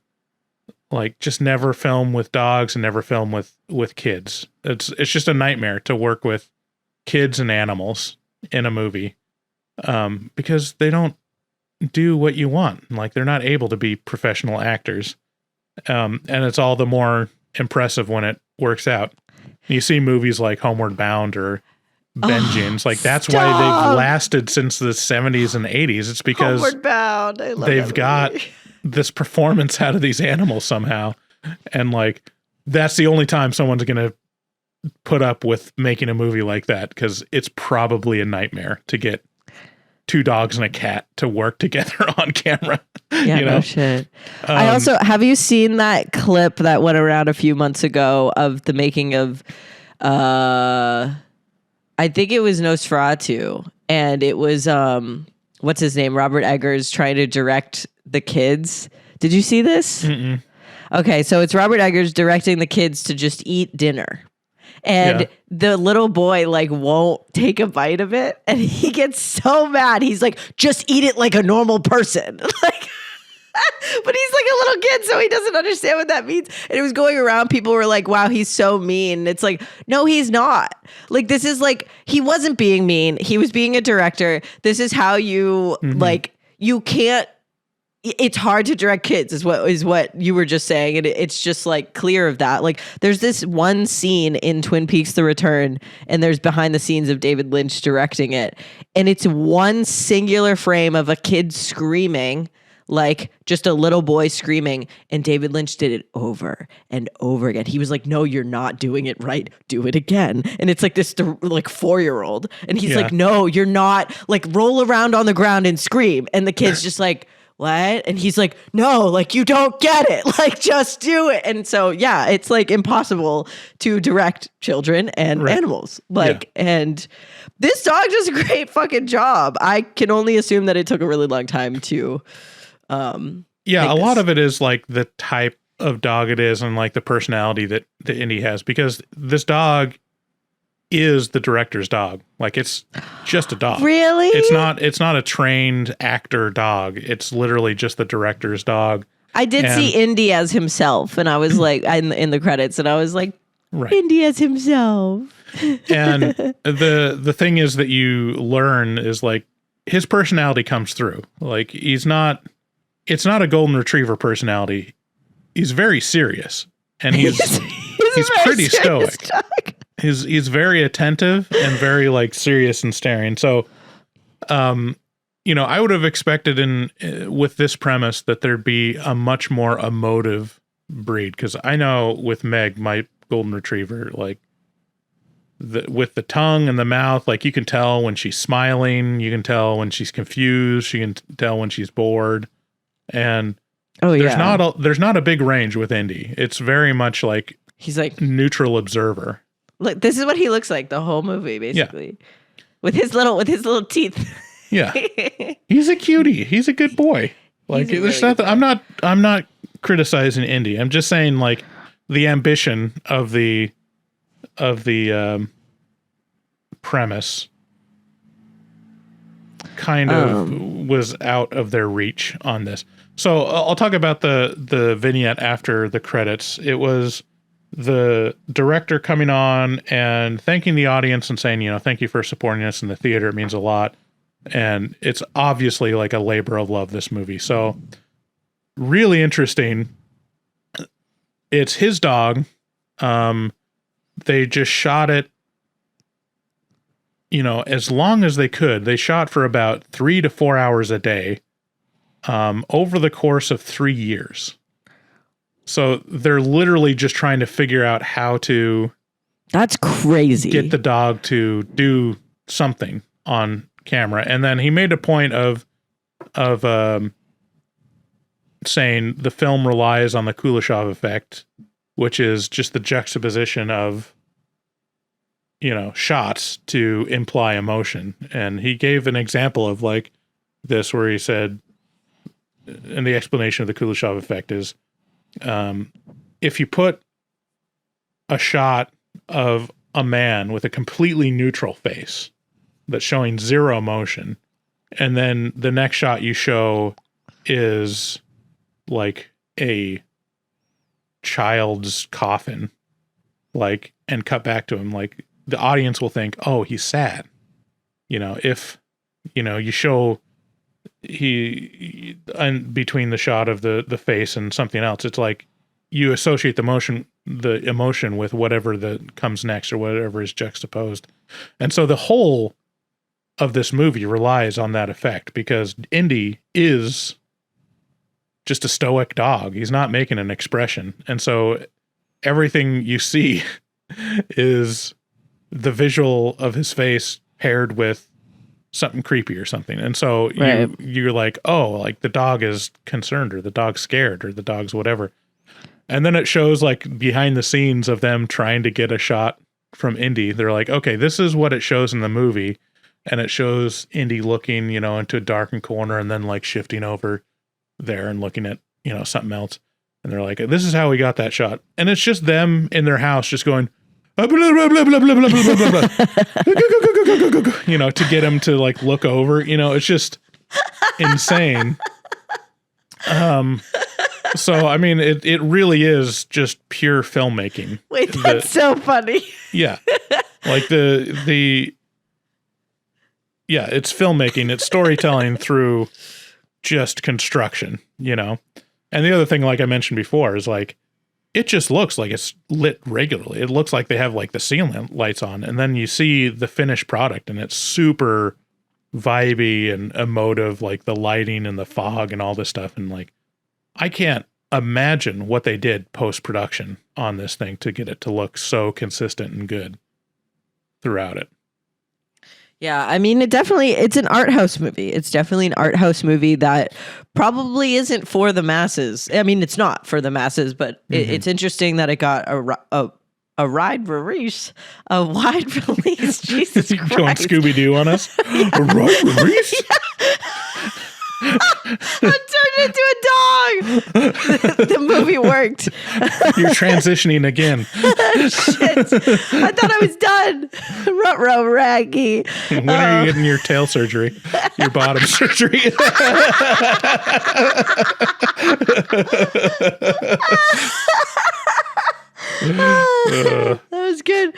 S1: like just never film with dogs and never film with kids. It's just a nightmare to work with kids and animals in a movie. Because they don't do what you want. Like they're not able to be professional actors. And it's all the more impressive when it works out. You see movies like Homeward Bound or Vengeance. Like that's why they've lasted since the 70s and 80s. It's because
S7: Homeward Bound. I love
S1: they've got this performance out of these animals somehow. And like, that's the only time someone's going to put up with making a movie like that, because it's probably a nightmare to get 2 dogs and a cat to work together on camera.
S7: Yeah, no shit. I also, have you seen that clip that went around a few months ago of the making of, I think it was Nosferatu, and it was, what's his name? Robert Eggers trying to direct the kids. Did you see this?
S1: Mm-mm.
S7: Okay, so it's Robert Eggers directing the kids to just eat dinner. And the little boy like won't take a bite of it, and he gets so mad. He's like, just eat it like a normal person. Like, but he's like a little kid, so he doesn't understand what that means. And it was going around, people were like, wow, he's so mean. And it's like, no, he's not. Like, this is like, he wasn't being mean. He was being a director. This is how you like, you can't, it's hard to direct kids is what you were just saying. And it's just like clear of that. Like there's this one scene in Twin Peaks: The Return, and there's behind the scenes of David Lynch directing it. And it's one singular frame of a kid screaming, like just a little boy screaming. And David Lynch did it over and over again. He was like, no, you're not doing it right. Do it again. And it's like this like 4-year-old. And he's like, no, you're not, like roll around on the ground and scream. And the kid's just like, what? And he's like, no, like you don't get it. Like just do it. And so, yeah, it's like impossible to direct children and animals. Like, and this dog does a great fucking job. I can only assume that it took a really long time to,
S1: a lot of it is like the type of dog it is and like the personality that Indy has, because this dog is the director's dog. Like it's just a dog.
S7: Really?
S1: It's not a trained actor dog. It's literally just the director's dog.
S7: I did see Indy as himself, and I was like, in the credits, and I was like, Indy as himself.
S1: And the thing is that you learn is like his personality comes through. Like it's not a golden retriever personality. He's very serious, and he's pretty stoic. Dog. He's very attentive and very like serious and staring. So, I would have expected with this premise that there'd be a much more emotive breed. Because I know with Meg, my golden retriever, like with the tongue and the mouth, like you can tell when she's smiling, you can tell when she's confused, you can tell when she's bored, and there's not a big range with Indy. It's very much like
S7: he's like
S1: neutral observer.
S7: Look, this is what he looks like the whole movie, basically, with his little teeth.
S1: Yeah, he's a cutie. He's a good boy. Like there's nothing. I'm not criticizing Indy. I'm just saying like the ambition of the premise kind of was out of their reach on this. So I'll talk about the vignette after the credits. It was the director coming on and thanking the audience and saying, thank you for supporting us in the theater. It means a lot. And it's obviously like a labor of love, this movie. So really interesting. It's his dog. They just shot it as long as they could. They shot for about 3 to 4 hours a day over the course of 3 years. So they're literally just trying to figure out how to...
S7: That's crazy.
S1: Get the dog to do something on camera. And then he made a point of saying the film relies on the Kuleshov effect, which is just the juxtaposition of, shots to imply emotion. And he gave an example of like this where he said, and the explanation of the Kuleshov effect is, if you put a shot of a man with a completely neutral face that's showing zero emotion, and then the next shot you show is like a child's coffin, like, and cut back to him, like the audience will think, oh, he's sad. If, you show and between the shot of the face and something else, it's like you associate the emotion with whatever that comes next or whatever is juxtaposed. And so the whole of this movie relies on that effect because Indy is just a stoic dog. He's not making an expression. And so everything you see is the visual of his face paired with something creepy or something. And so you're like, oh, like the dog is concerned or the dog's scared or the dog's whatever. And then it shows like behind the scenes of them trying to get a shot from Indy. They're like, okay, this is what it shows in the movie. And it shows Indy looking, into a darkened corner and then like shifting over there and looking at, something else. And they're like, this is how we got that shot. And it's just them in their house just going, blah, blah, blah, blah, blah, blah, blah, blah, blah. To get him to like look over, it's just insane. So, I mean, it really is just pure filmmaking.
S7: Wait, that's so funny.
S1: Yeah. Like it's filmmaking, it's storytelling through just construction, And the other thing, like I mentioned before, is like, it just looks like it's lit regularly. It looks like they have like the ceiling lights on, and then you see the finished product and it's super vibey and emotive, like the lighting and the fog and all this stuff. And like, I can't imagine what they did post-production on this thing to get it to look so consistent and good throughout it.
S7: Yeah, I mean, it's an art house movie. It's definitely an art house movie that probably isn't for the masses. I mean, it's not for the masses, but it's interesting that it got a wide release. Jesus Christ.
S1: Going Scooby-Doo on us? A wide release?
S7: I turned into a dog. The movie worked.
S1: You're transitioning again.
S7: Shit. I thought I was done. Ruh-roh, Raggy.
S1: When are you getting your tail surgery? Your bottom surgery?
S7: That was good.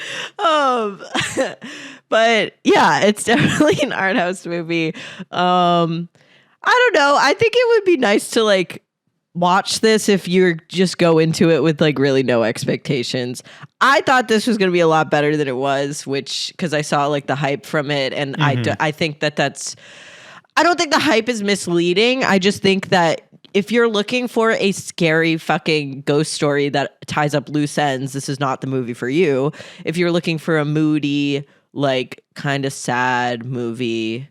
S7: But yeah, it's definitely an art house movie. I don't know. I think it would be nice to like watch this if you just go into it with like really no expectations. I thought this was going to be a lot better than it was, because I saw like the hype from it, and I think I don't think the hype is misleading. I just think that if you're looking for a scary fucking ghost story that ties up loose ends, this is not the movie for you. If you're looking for a moody, like kind of sad movie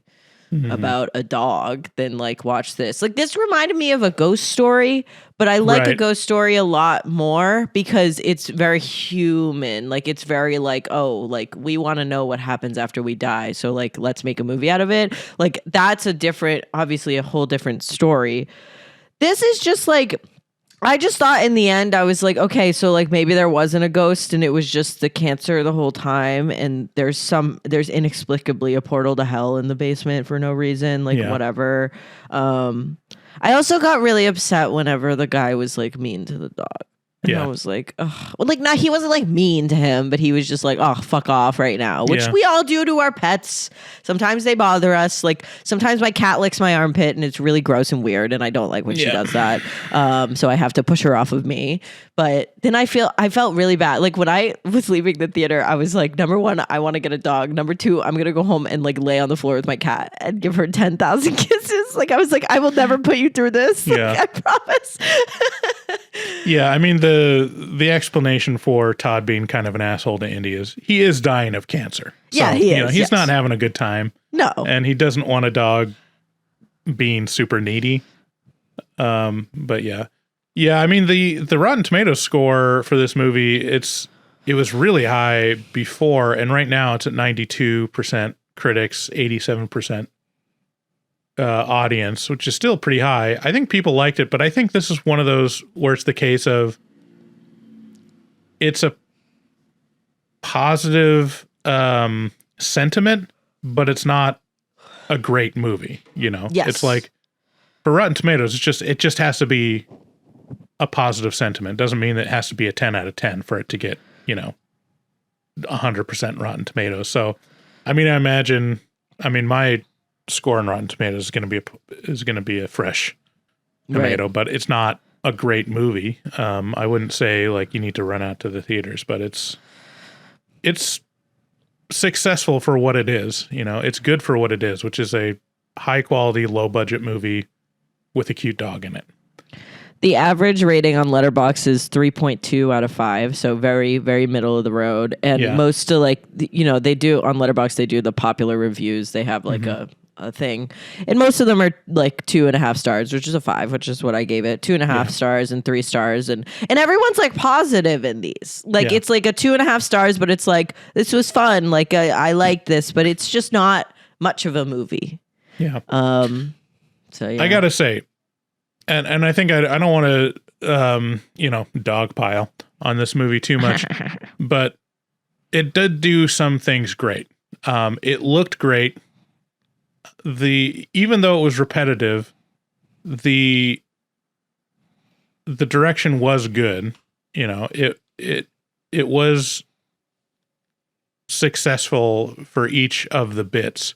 S7: about a dog, then like watch this. Like this reminded me of a ghost story, but I like a ghost story a lot more because it's very human. Like it's very like, oh, like we want to know what happens after we die. So like, let's make a movie out of it. Like that's obviously a whole different story. This is just like, I just thought in the end, I was like, okay, so like maybe there wasn't a ghost and it was just the cancer the whole time. And there's inexplicably a portal to hell in the basement for no reason, like whatever. I also got really upset whenever the guy was like mean to the dog. And
S1: Yeah.
S7: I was like, ugh. Well, like, he wasn't like mean to him, but he was just like, oh, fuck off right now, which
S1: Yeah.
S7: we all do to our pets. Sometimes they bother us. Like, sometimes my cat licks my armpit and it's really gross and weird. And I don't like when she does that. So I have to push her off of me. But then I felt really bad. Like, when I was leaving the theater, I was like, number one, I want to get a dog. Number two, I'm going to go home and like lay on the floor with my cat and give her 10,000 kisses. Like, I was like, I will never put you through this. Like,
S1: Yeah.
S7: I promise.
S1: Yeah, I mean the explanation for Todd being kind of an asshole to Indy is he is dying of cancer. So,
S7: Yeah, he
S1: you know,
S7: is,
S1: he's
S7: yes.
S1: not having a good time,
S7: No.
S1: and he doesn't want a dog being super needy. But yeah. I mean the Rotten Tomatoes score for this movie it was really high before, and right now it's at 92% critics, 87% audience, which is still pretty high. I think people liked it, but I think this is one of those where it's the case of it's a positive sentiment, but it's not a great movie. You know,
S7: Yes.
S1: It's like for Rotten Tomatoes, it just has to be a positive sentiment. Doesn't mean that it has to be a 10 out of 10 for it to get 100% Rotten Tomatoes. So, I mean, my score on Rotten Tomatoes is going to be a fresh tomato, but it's not a great movie. I wouldn't say like you need to run out to the theaters, but it's successful for what it is. You know, it's good for what it is, which is a high quality, low budget movie with a cute dog in it.
S7: The average rating on Letterboxd is 3.2 out of 5, so very, very middle of the road. And most of they do on Letterboxd, they do the popular reviews. They have like a thing, and most of them are like 2.5 stars, which is a 5, which is what I gave it. 2.5 stars and 3 stars, and everyone's like positive in these. Like it's like a 2.5 stars, but it's like this was fun. Like I liked this, but it's just not much of a movie.
S1: Yeah.
S7: So yeah.
S1: I gotta say. And I think I don't want to, dogpile on this movie too much, but it did do some things great. It looked great. Even though it was repetitive, the direction was good. You know, it was successful for each of the bits.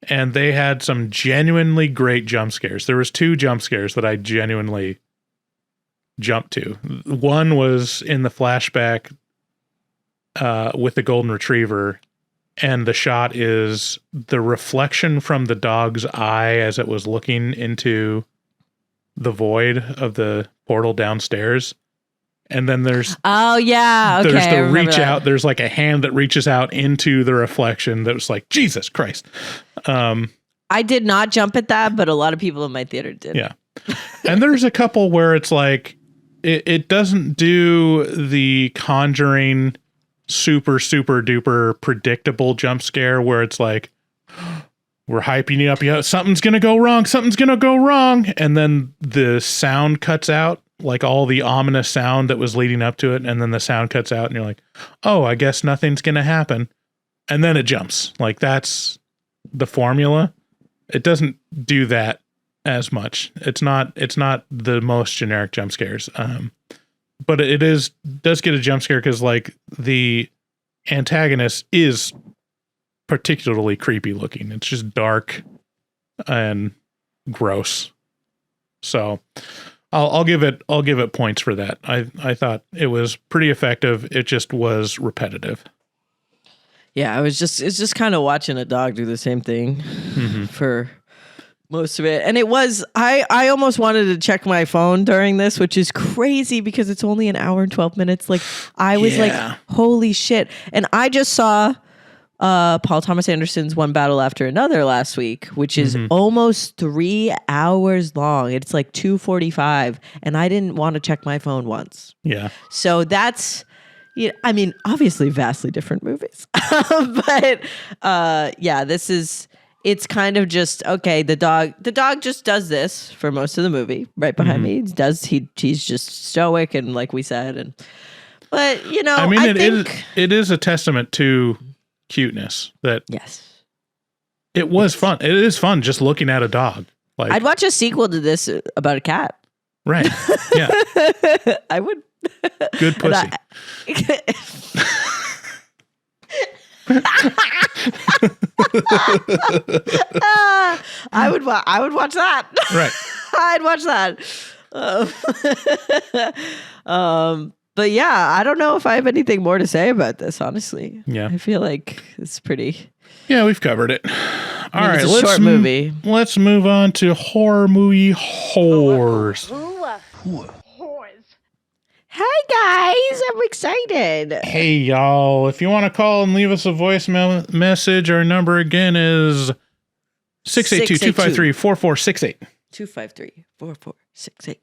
S1: And they had some genuinely great jump scares. There was 2 jump scares that I genuinely jumped to. One was in the flashback with the golden retriever, and the shot is the reflection from the dog's eye as it was looking into the void of the portal downstairs. And then there's there's the reach out. There's like a hand that reaches out into the reflection that was like, Jesus Christ.
S7: I did not jump at that, but a lot of people in my theater did.
S1: Yeah. And there's a couple where it's like, it doesn't do the Conjuring super, super duper predictable jump scare where it's like, we're hyping you up. Yeah, something's going to go wrong. Something's going to go wrong. And then the sound cuts out. Like all the ominous sound that was leading up to it, and then the sound cuts out, and you're like, oh, I guess nothing's going to happen. And then it jumps. Like, that's the formula. It doesn't do that as much. It's not the most generic jump scares. But it does get a jump scare because, like, the antagonist is particularly creepy looking. It's just dark and gross. So I'll give it points for that. I thought it was pretty effective. It just was repetitive.
S7: Yeah, it's just kind of watching a dog do the same thing for most of it. And it was, I almost wanted to check my phone during this, which is crazy because it's only an hour and 12 minutes. Like I was like, holy shit. And I just saw Paul Thomas Anderson's One Battle After Another last week, which is almost 3 hours long. It's like 2:45, and I didn't want to check my phone once.
S1: Yeah.
S7: So that's, I mean, obviously vastly different movies, but it's kind of just, okay, the dog just does this for most of the movie right behind me. He's just stoic, and like we said, but I mean,
S1: it is a testament to cuteness that it was fun. It is fun just looking at a dog. Like,
S7: I'd watch a sequel to this about a cat.
S1: Right. Yeah.
S7: I would.
S1: Good pussy.
S7: I would watch that.
S1: Right.
S7: I'd watch that. But yeah, I don't know if I have anything more to say about this, honestly.
S1: Yeah.
S7: I feel like it's pretty.
S1: Yeah, we've covered it. All right,
S7: it's a short movie.
S1: Let's move on to horror movie whores.
S7: Hi guys, I'm excited.
S1: Hey y'all, if you want to call and leave us a voice message, our number again is 682-253-4468.
S7: 253-4468.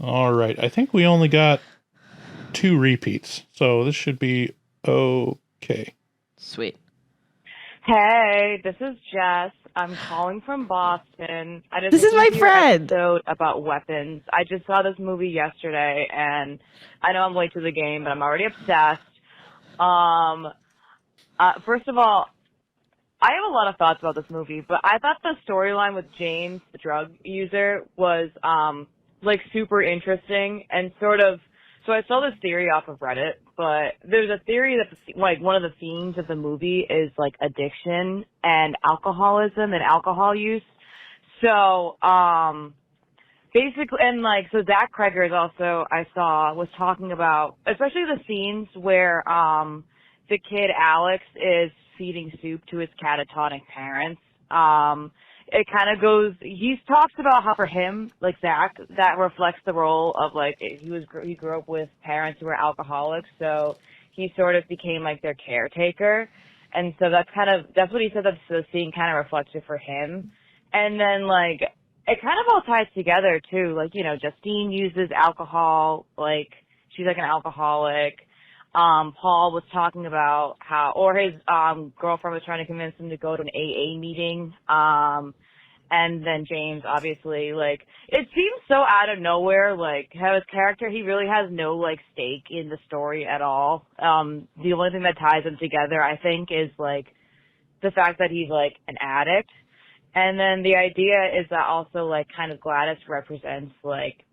S1: All right, I think we only got 2 repeats, so this should be okay.
S7: Sweet.
S8: Hey, this is Jess. I'm calling from Boston.
S7: This is my friend.
S8: Episode about weapons. I just saw this movie yesterday, and I know I'm late to the game, but I'm already obsessed. First of all, I have a lot of thoughts about this movie, but I thought the storyline with James, the drug user, was super interesting and sort of. So I saw this theory off of Reddit, but there's a theory that one of the themes of the movie is addiction and alcoholism and alcohol use. So basically, and so Zach Cregger is also, I saw, was talking about especially the scenes where the kid Alex is feeding soup to his catatonic parents. It kind of goes, he talks about how for him, Zach, that reflects the role of he grew up with parents who were alcoholics, so he sort of became their caretaker. And so that's what he said, that the scene kind of reflects it for him. And then it kind of all ties together too. Justine uses alcohol, she's an alcoholic. Paul was talking about his girlfriend was trying to convince him to go to an AA meeting. And then James, obviously, it seems so out of nowhere, how his character, he really has no, stake in the story at all. The only thing that ties them together, I think, is, the fact that he's, an addict. And then the idea is that also, kind of Gladys represents,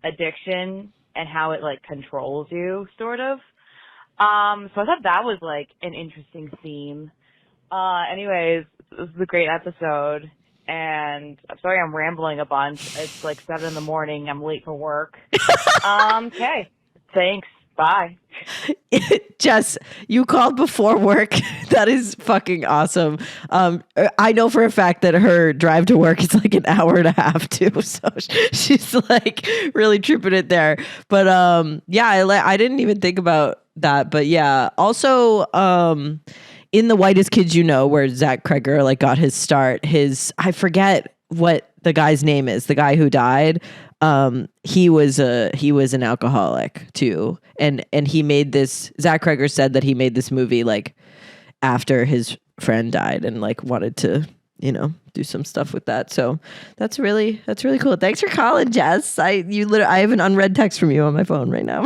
S8: addiction and how it, controls you, sort of. So I thought that was, an interesting theme. Anyways, this is a great episode. And I'm sorry I'm rambling a bunch. It's 7 a.m. I'm late for work. Okay. Thanks. Bye.
S7: Jess, you called before work. That is fucking awesome. I know for a fact that her drive to work is an hour and a half too. So she's really tripping it there. But yeah, I didn't even think about that. But yeah, also in The Whitest Kids You Know, where Zach Cregger got his start, I forget what the guy's name is, the guy who died. He was an alcoholic too. And he made this, Zach Cregger said that he made this movie after his friend died and wanted to, do some stuff with that. So that's really cool. Thanks for calling, Jess. I have an unread text from you on my phone right now.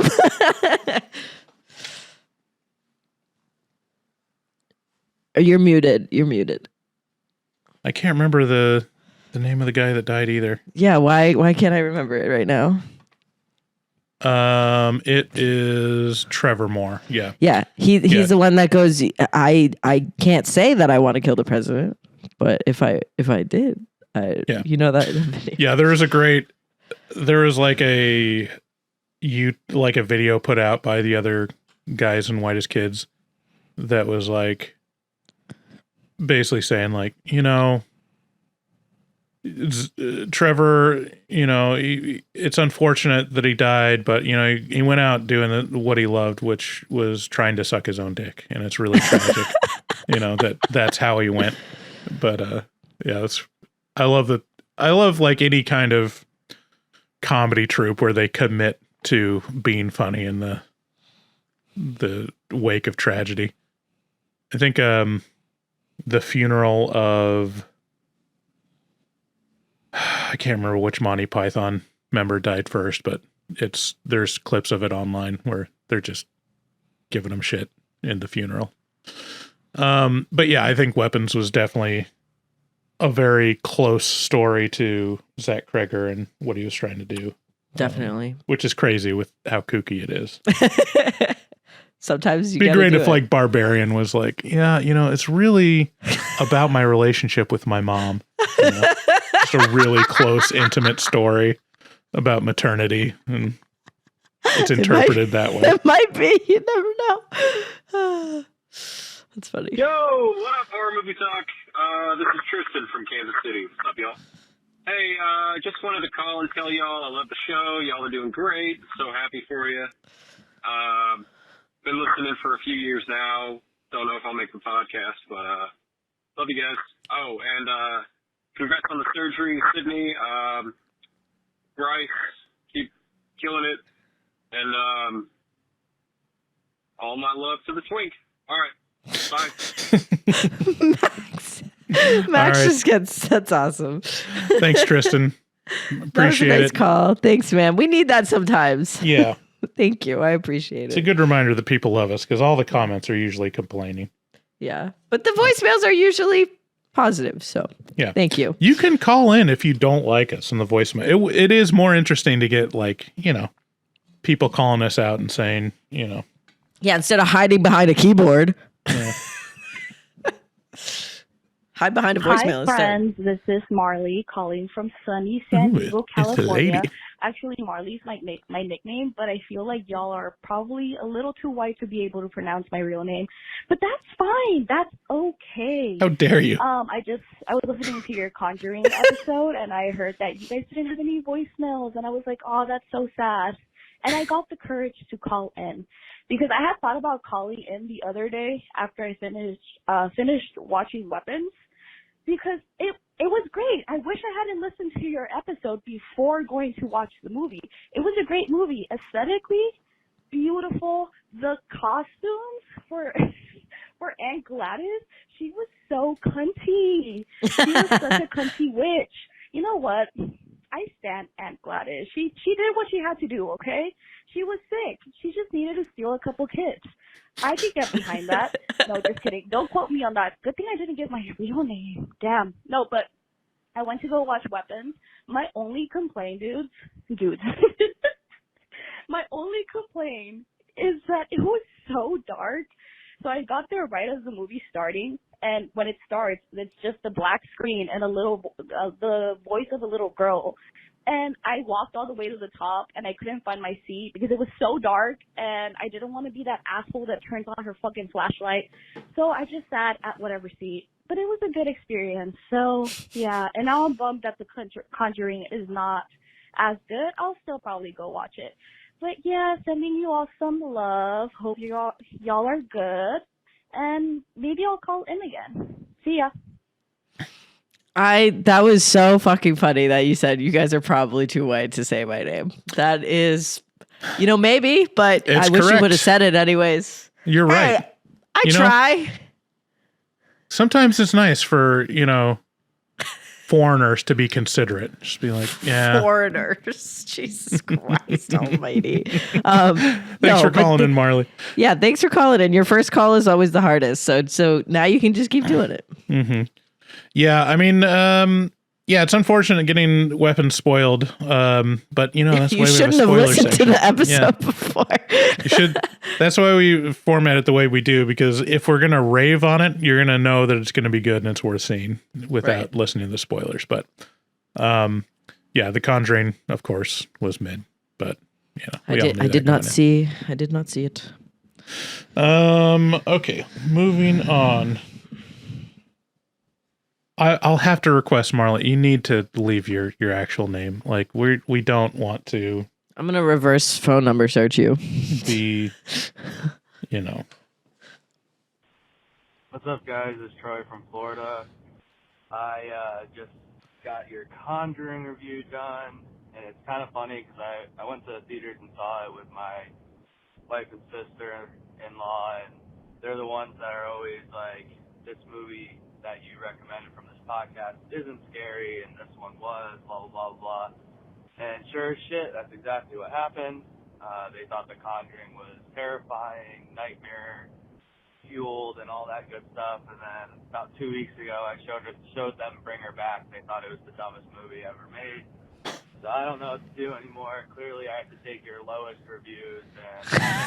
S7: You're muted.
S1: I can't remember the name of the guy that died either.
S7: Yeah, why can't I remember it right now?
S1: It is Trevor Moore. Yeah.
S7: Yeah, he's the one that goes, I can't say that I want to kill the president, but if I did, that.
S1: Yeah, there was a video put out by the other guys in Whitest Kids that was basically saying Trevor, it's unfortunate that he died, but he went out doing what he loved, which was trying to suck his own dick, and it's really tragic, that's how he went. But yeah, I love any kind of comedy troupe where they commit to being funny in the wake of tragedy. I think the funeral of, I can't remember which Monty Python member died first, but there's clips of it online where they're just giving him shit in the funeral. But yeah, I think Weapons was definitely a very close story to Zach Cregger and what he was trying to do
S7: Definitely.
S1: Which is crazy with how kooky it is.
S7: Sometimes you
S1: It'd be great
S7: do
S1: if
S7: it.
S1: like Barbarian was like, yeah, it's really about my relationship with my mom. Just a really close, intimate story about maternity, and it's interpreted that way.
S7: It might be. You never know. That's funny.
S9: Yo, what up, Horror Movie Talk? This is Tristan from Kansas City. What's up, y'all? Hey, just wanted to call and tell y'all I love the show. Y'all are doing great. So happy for you. Been listening for a few years now. Don't know if I'll make the podcast, but love you guys. Oh, and congrats on the surgery, Sydney. Bryce, keep killing it. And all my love to the twink. All right. Bye.
S7: Max
S1: right.
S7: just gets, that's awesome.
S1: Thanks, Tristan. Appreciate
S7: that was a nice
S1: it.
S7: call. Thanks, man. We need that sometimes.
S1: Yeah.
S7: Thank you. I appreciate
S1: It's a
S7: it.
S1: good reminder that people love us because all the comments are usually complaining.
S7: Yeah. But the voicemails are usually positive. So
S1: Yeah.
S7: thank you.
S1: You can call in if you don't like us in the voicemail. It is more interesting to get people calling us out and saying,
S7: Yeah. Instead of hiding behind a keyboard. Hide behind a voicemail instead.
S10: Hi, friends. This is Marley calling from sunny San Diego,
S1: it's a
S10: California.
S1: lady.
S10: Actually, Marley's my nickname, but I feel like y'all are probably a little too white to be able to pronounce my real name. But that's fine. That's okay.
S1: How dare you?
S10: I was listening to your Conjuring episode, and I heard that you guys didn't have any voicemails, and I was like, oh, that's so sad. And I got the courage to call in because I had thought about calling in the other day after I finished watching Weapons. Because it was great. I wish I hadn't listened to your episode before going to watch the movie. It was a great movie. Aesthetically, beautiful. The costumes for Aunt Gladys, she was so cunty. She was such a cunty witch. You know what? I stand Aunt Gladys. She did what she had to do, okay? She was sick. She just needed to steal a couple kids. I could get behind that. No, just kidding. Don't quote me on that. Good thing I didn't get my real name. Damn. No, but I went to go watch Weapons. My only complaint, dudes. My only complaint is that it was so dark. So I got there right as the movie starting, and when it starts, it's just a black screen and the voice of a little girl. And I walked all the way to the top, and I couldn't find my seat because it was so dark, and I didn't want to be that asshole that turns on her fucking flashlight. So I just sat at whatever seat. But it was a good experience. So, yeah. And now I'm bummed that the Conjuring is not as good. I'll still probably go watch it. But, yeah, sending you all some love. Hope y'all are good. And maybe I'll call in again. See ya.
S7: That was so fucking funny that you said you guys are probably too white to say my name. That is, maybe, but
S1: It's
S7: I wish
S1: correct.
S7: you would have said it anyways.
S1: You're right.
S7: Hey, I try.
S1: Sometimes it's nice for, foreigners to be considerate. Just be like, yeah.
S7: Foreigners. Jesus Christ almighty.
S1: Thanks for calling in, Marley.
S7: Yeah, thanks for calling in. Your first call is always the hardest. So now you can just keep doing it.
S1: Mm-hmm. Yeah, I mean, it's unfortunate getting Weapons spoiled, but that's why
S7: You
S1: we have a
S7: shouldn't have
S1: spoiler
S7: listened to
S1: section.
S7: the episode before.
S1: You should. That's why we format it the way we do, because if we're gonna rave on it, you're gonna know that it's gonna be good and it's worth seeing without listening to the spoilers. But, The Conjuring, of course, was mid, but
S7: I did not see it.
S1: Okay, moving on. I'll have to request, Marla, you need to leave your actual name. Like we don't want to.
S7: I'm gonna reverse phone number search you.
S1: Be,
S11: What's up, guys? It's Troy from Florida. I just got your Conjuring review done, and it's kind of funny because I went to the theaters and saw it with my wife and sister-in-law, and they're the ones that are always like, this movie that you recommended from this podcast isn't scary, and this one was, blah, blah, blah, blah. And sure as shit, that's exactly what happened. They thought The Conjuring was terrifying, nightmare-fueled, and all that good stuff. And then about 2 weeks ago, I showed them Bring Her Back. They thought it was the dumbest movie ever made. So I don't know what to do anymore. Clearly, I have to take your lowest reviews and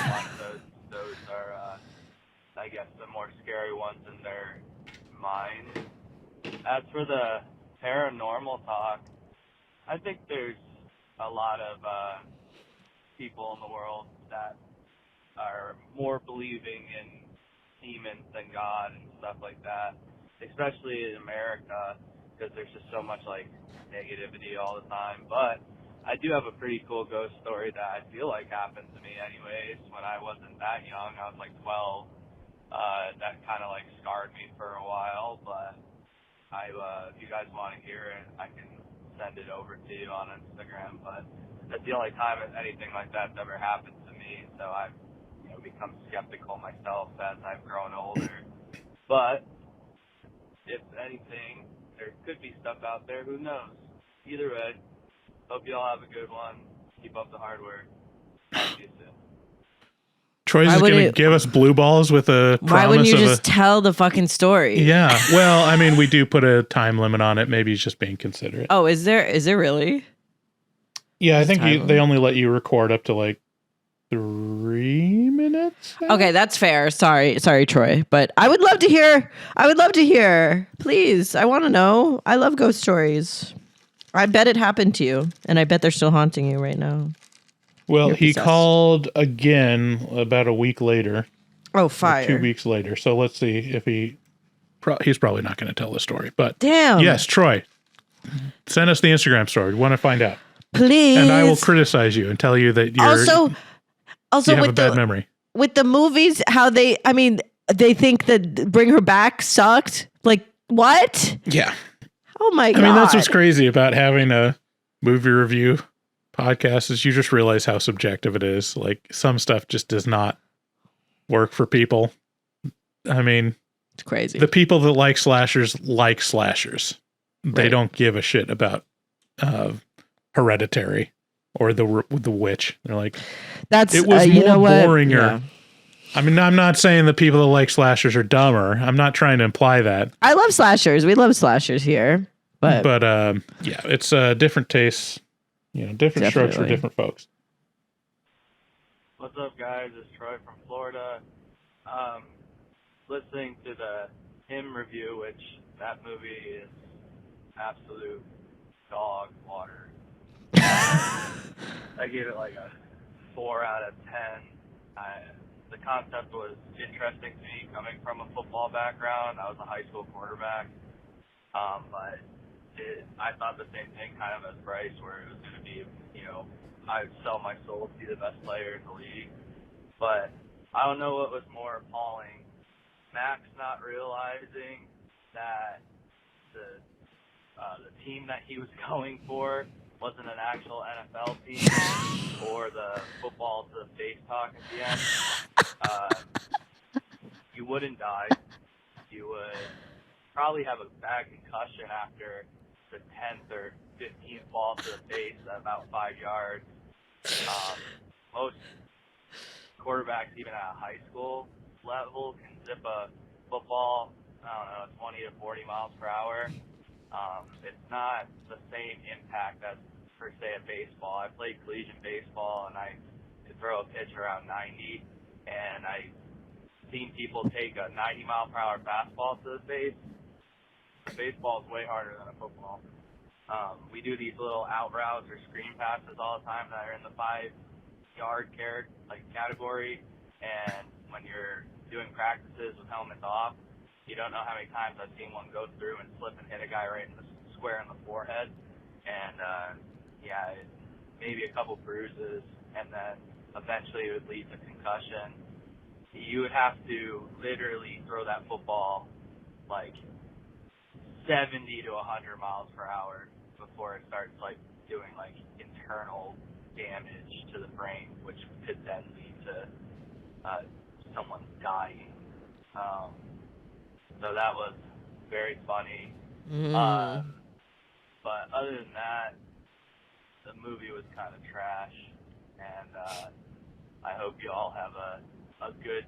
S11: watch those. Those are, I guess, the more scary ones in their mind. As for the paranormal talk, I think there's a lot of people in the world that are more believing in demons than God and stuff like that, especially in America, because there's just so much like negativity all the time. But I do have a pretty cool ghost story that I feel like happened to me anyways when I wasn't that young. I was like 12. That kind of like scarred me for a while, but if you guys want to hear it, I can send it over to you on Instagram. But that's the only time anything like that's ever happened to me, so I've become skeptical myself as I've grown older. But if anything, there could be stuff out there. Who knows? Either way, hope you all have a good one. Keep up the hard work. Talk to you soon.
S1: Troy's going to give us blue balls with a promise.
S7: Why wouldn't you
S1: of
S7: just tell the fucking story?
S1: Yeah. Well, I mean, we do put a time limit on it. Maybe he's just being considerate.
S7: Oh, is there really?
S1: Yeah, I think they only let you record up to like 3 minutes.
S7: Okay, that's fair. Sorry, Troy, but I would love to hear. Please, I want to know. I love ghost stories. I bet it happened to you, and I bet they're still haunting you right now.
S1: Well, he called again about a week later.
S7: Oh, fire!
S1: 2 weeks later. So let's see if he's probably not going to tell the story. But
S7: damn,
S1: yes, Troy, send us the Instagram story. We want to find out,
S7: please,
S1: and I will criticize you and tell you that you're
S7: also
S1: you have
S7: with
S1: a bad memory
S7: with the movies. How they think that Bring Her Back sucked. Like what?
S1: Yeah.
S7: Oh my god!
S1: I mean, that's what's crazy about having a movie review podcast is you just realize how subjective it is. Like some stuff just does not work for people. I mean,
S7: it's crazy.
S1: The people that like slashers. They don't give a shit about Hereditary or the Witch. They're like, it was more boring. Yeah. I mean, I'm not saying the people that like slashers are dumber. I'm not trying to imply that.
S7: I love slashers. We love slashers here, but
S1: yeah, it's different tastes. Different strokes for different folks.
S11: What's up, guys? It's Troy from Florida. Listening to the Him review, which that movie is absolute dog water. I gave it like a 4 out of 10. The concept was interesting to me coming from a football background. I was a high school quarterback, but I thought the same thing kind of as Bryce, where it was going to be, I would sell my soul to be the best player in the league. But I don't know what was more appalling. Max not realizing that the team that he was going for wasn't an actual NFL team, or the football to the face talk at the end. You wouldn't die. You would probably have a bad concussion after the 10th or 15th ball to the face at about 5 yards. Most quarterbacks, even at a high school level, can zip a football, 20 to 40 miles per hour. It's not the same impact as, per se, a baseball. I played collegiate baseball, and I could throw a pitch around 90, and I've seen people take a 90-mile-per-hour fastball to the face. Baseball is way harder than a football. We do these little out routes or screen passes all the time that are in the 5-yard category, and when you're doing practices with helmets off, you don't know how many times I've seen one go through and slip and hit a guy right in the square in the forehead, and maybe a couple bruises, and then eventually it would lead to concussion. You would have to literally throw that football like 70 to 100 miles per hour before it starts doing internal damage to the brain, which could then lead to someone dying. So that was very funny. But other than that, the movie was kind of trash, and I hope you all have a good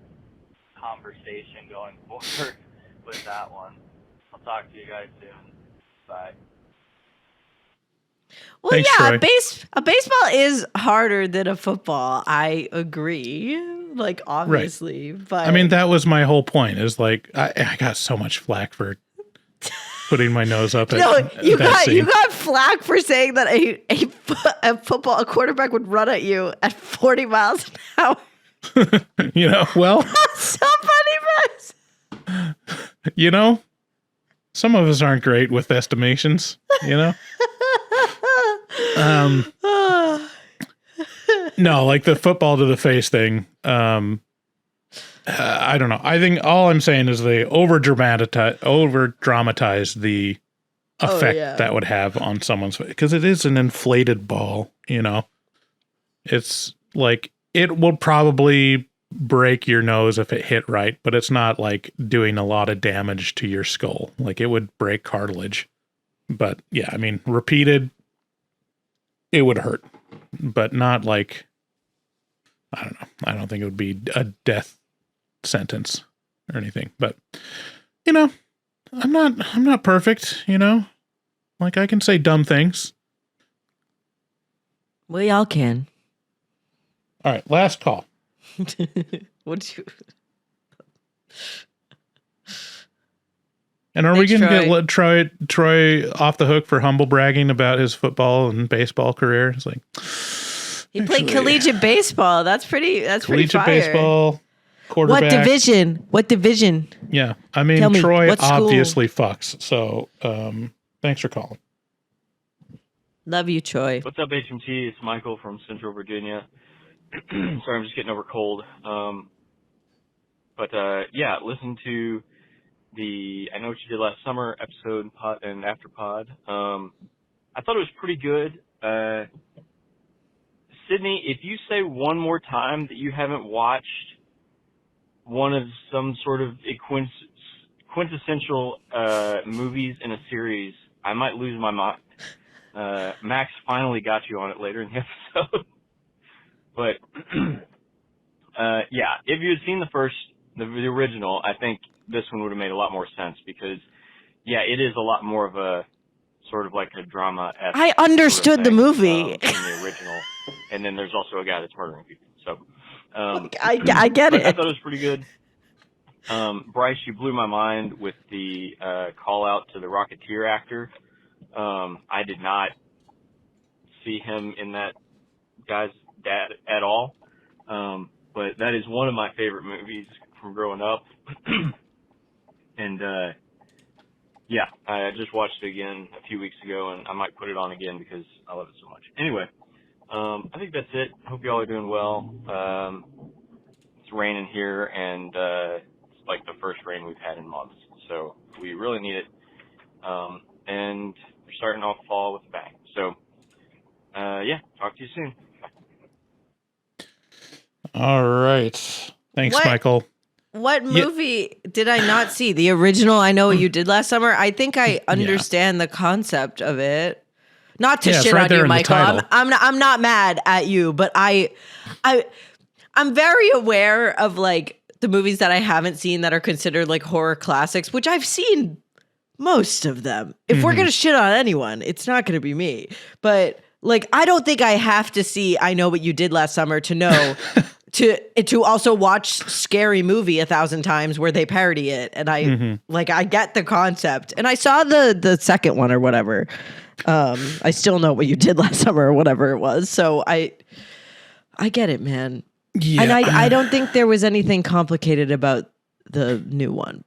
S11: conversation going forward with that one. I'll talk to you guys soon. Bye.
S7: Well,
S1: Thanks,
S7: yeah,
S1: Troy.
S7: a baseball is harder than a football. I agree. Like, obviously, but
S1: I mean, that was my whole point. Is like I got so much flack for putting my nose up.
S7: you got flack for saying that a quarterback would run at you at 40 miles an hour.
S1: Well,
S7: That's so funny, Bryce.
S1: Some of us aren't great with estimations. No, like the football to the face thing. I don't know. I think all I'm saying is they over dramatize the effect that would have on someone's face, because it is an inflated ball. It's like it will probably break your nose if it hit right, but it's not like doing a lot of damage to your skull. Like it would break cartilage. But yeah, I mean, repeated, it would hurt, but not like, I don't know. I don't think it would be a death sentence or anything, but I'm not perfect, like I can say dumb things.
S7: We all can.
S1: All right. Last call.
S7: What'd you?
S1: And are we going to get Troy off the hook for humble bragging about his football and baseball career? It's like
S7: he played collegiate baseball. That's pretty
S1: collegiate
S7: fire.
S1: Baseball, quarterback.
S7: What division?
S1: Yeah. I mean, Troy obviously fucks. So thanks for calling.
S7: Love you, Troy.
S11: What's up, HMT? It's Michael from Central Virginia. Sorry, I'm just getting over cold. Yeah, listen to the I Know What You Did Last Summer episode and after pod. I thought it was pretty good. Sydney, if you say one more time that you haven't watched one of some sort of quintessential movies in a series, I might lose my mind. Max finally got you on it later in the episode. But, yeah, if you had seen the original, I think this one would have made a lot more sense because, yeah, it is a lot more of a sort of like a drama.
S7: I understood the movie.
S11: In the original. And then there's also a guy that's murdering people. So,
S7: I get it.
S11: I thought it was pretty good. Bryce, you blew my mind with the call out to the Rocketeer actor. I did not see him in that guy's dad at all. But that is one of my favorite movies from growing up. And, yeah, I just watched it again a few weeks ago, and I might put it on again because I love it so much. Anyway, I think that's it. Hope you all are doing well. It's raining here, and it's like the first rain we've had in months. So we really need it. And we're starting off fall with a bang. So, yeah, talk to you soon.
S1: All right. Thanks, Michael.
S7: What movie did I not see? The original I Know What You Did Last Summer? I think I understand the concept of it. Not to shit on you, Michael. I'm not mad at you, but I'm very aware of like the movies that I haven't seen that are considered like horror classics, which I've seen most of them. If we're gonna shit on anyone, it's not gonna be me. But like, I don't think I have to see I Know What You Did Last Summer to know to also watch Scary Movie 1,000 times where they parody it. And I I get the concept. And I saw the second one or whatever. I still Know What You Did Last Summer or whatever it was. So I get it, man. Yeah. And I don't think there was anything complicated about the new one.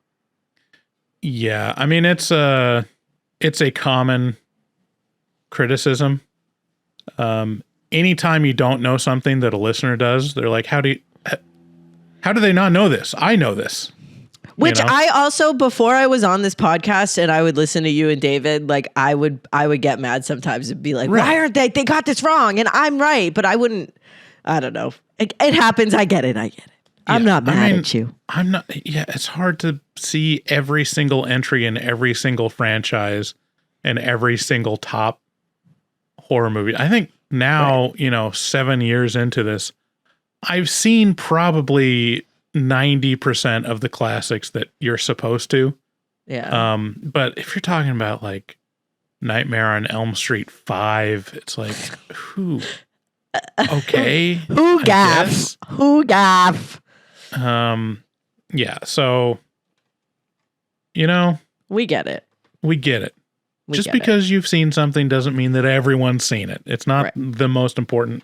S1: Yeah. I mean, it's a common criticism. Anytime you don't know something that a listener does, they're like, how do they not know this? I know this.
S7: Which I also, before I was on this podcast and I would listen to you and David, like I would get mad sometimes and be like, why aren't they got this wrong? And I'm right, but I wouldn't, I don't know. It happens. I get it. Yeah, I'm not mad at you.
S1: I'm not. Yeah. It's hard to see every single entry in every single franchise and every single top horror movie. I think now, 7 years into this, I've seen probably 90% of the classics that you're supposed to.
S7: Yeah.
S1: But if you're talking about like Nightmare on Elm Street 5. It's like, who? Okay.
S7: Who gaff? Who gaff?
S1: Yeah, so, you know.
S7: We get it.
S1: We get it. Just because you've seen something doesn't mean that everyone's seen it. It's not the most important.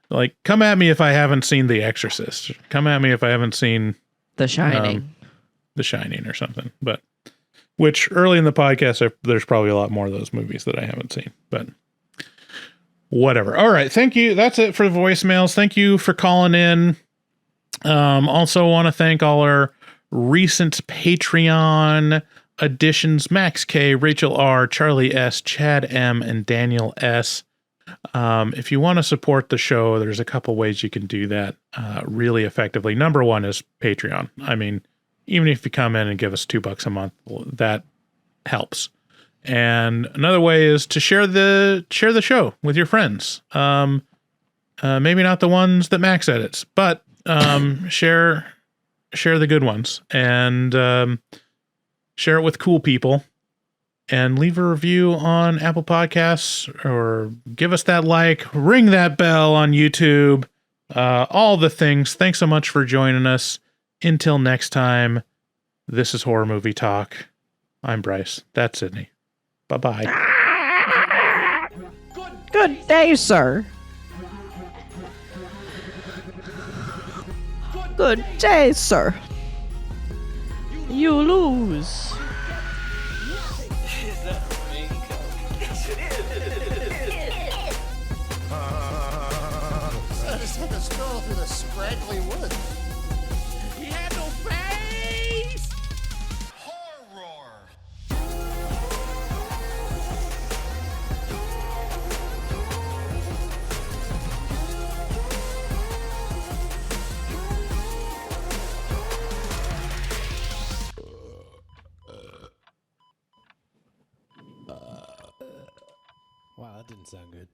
S1: Like, come at me if I haven't seen The Exorcist. Come at me if I haven't seen
S7: The Shining.
S1: The Shining or something. But, which early in the podcast, there's probably a lot more of those movies that I haven't seen. But whatever. All right. Thank you. That's it for the voicemails. Thank you for calling in. Also want to thank all our recent Patreon additions: Max K, Rachel R, Charlie S, Chad M, and Daniel S. If you want to support the show, there's a couple ways you can do that really effectively. Number one is Patreon. I mean, even if you come in and give us $2 a month, that helps. And another way is to share the show with your friends. Maybe not the ones that Max edits, but share the good ones, and share it with cool people, and leave a review on Apple Podcasts, or give us that like, ring that bell on YouTube, all the things. Thanks so much for joining us. Until next time, this is Horror Movie Talk. I'm Bryce. That's Sydney. Bye-bye.
S7: Good day, sir. Good day, sir. You lose.
S12: I just had to stroll through the scraggly woods. He had no face! Horror! Wow, that didn't sound good.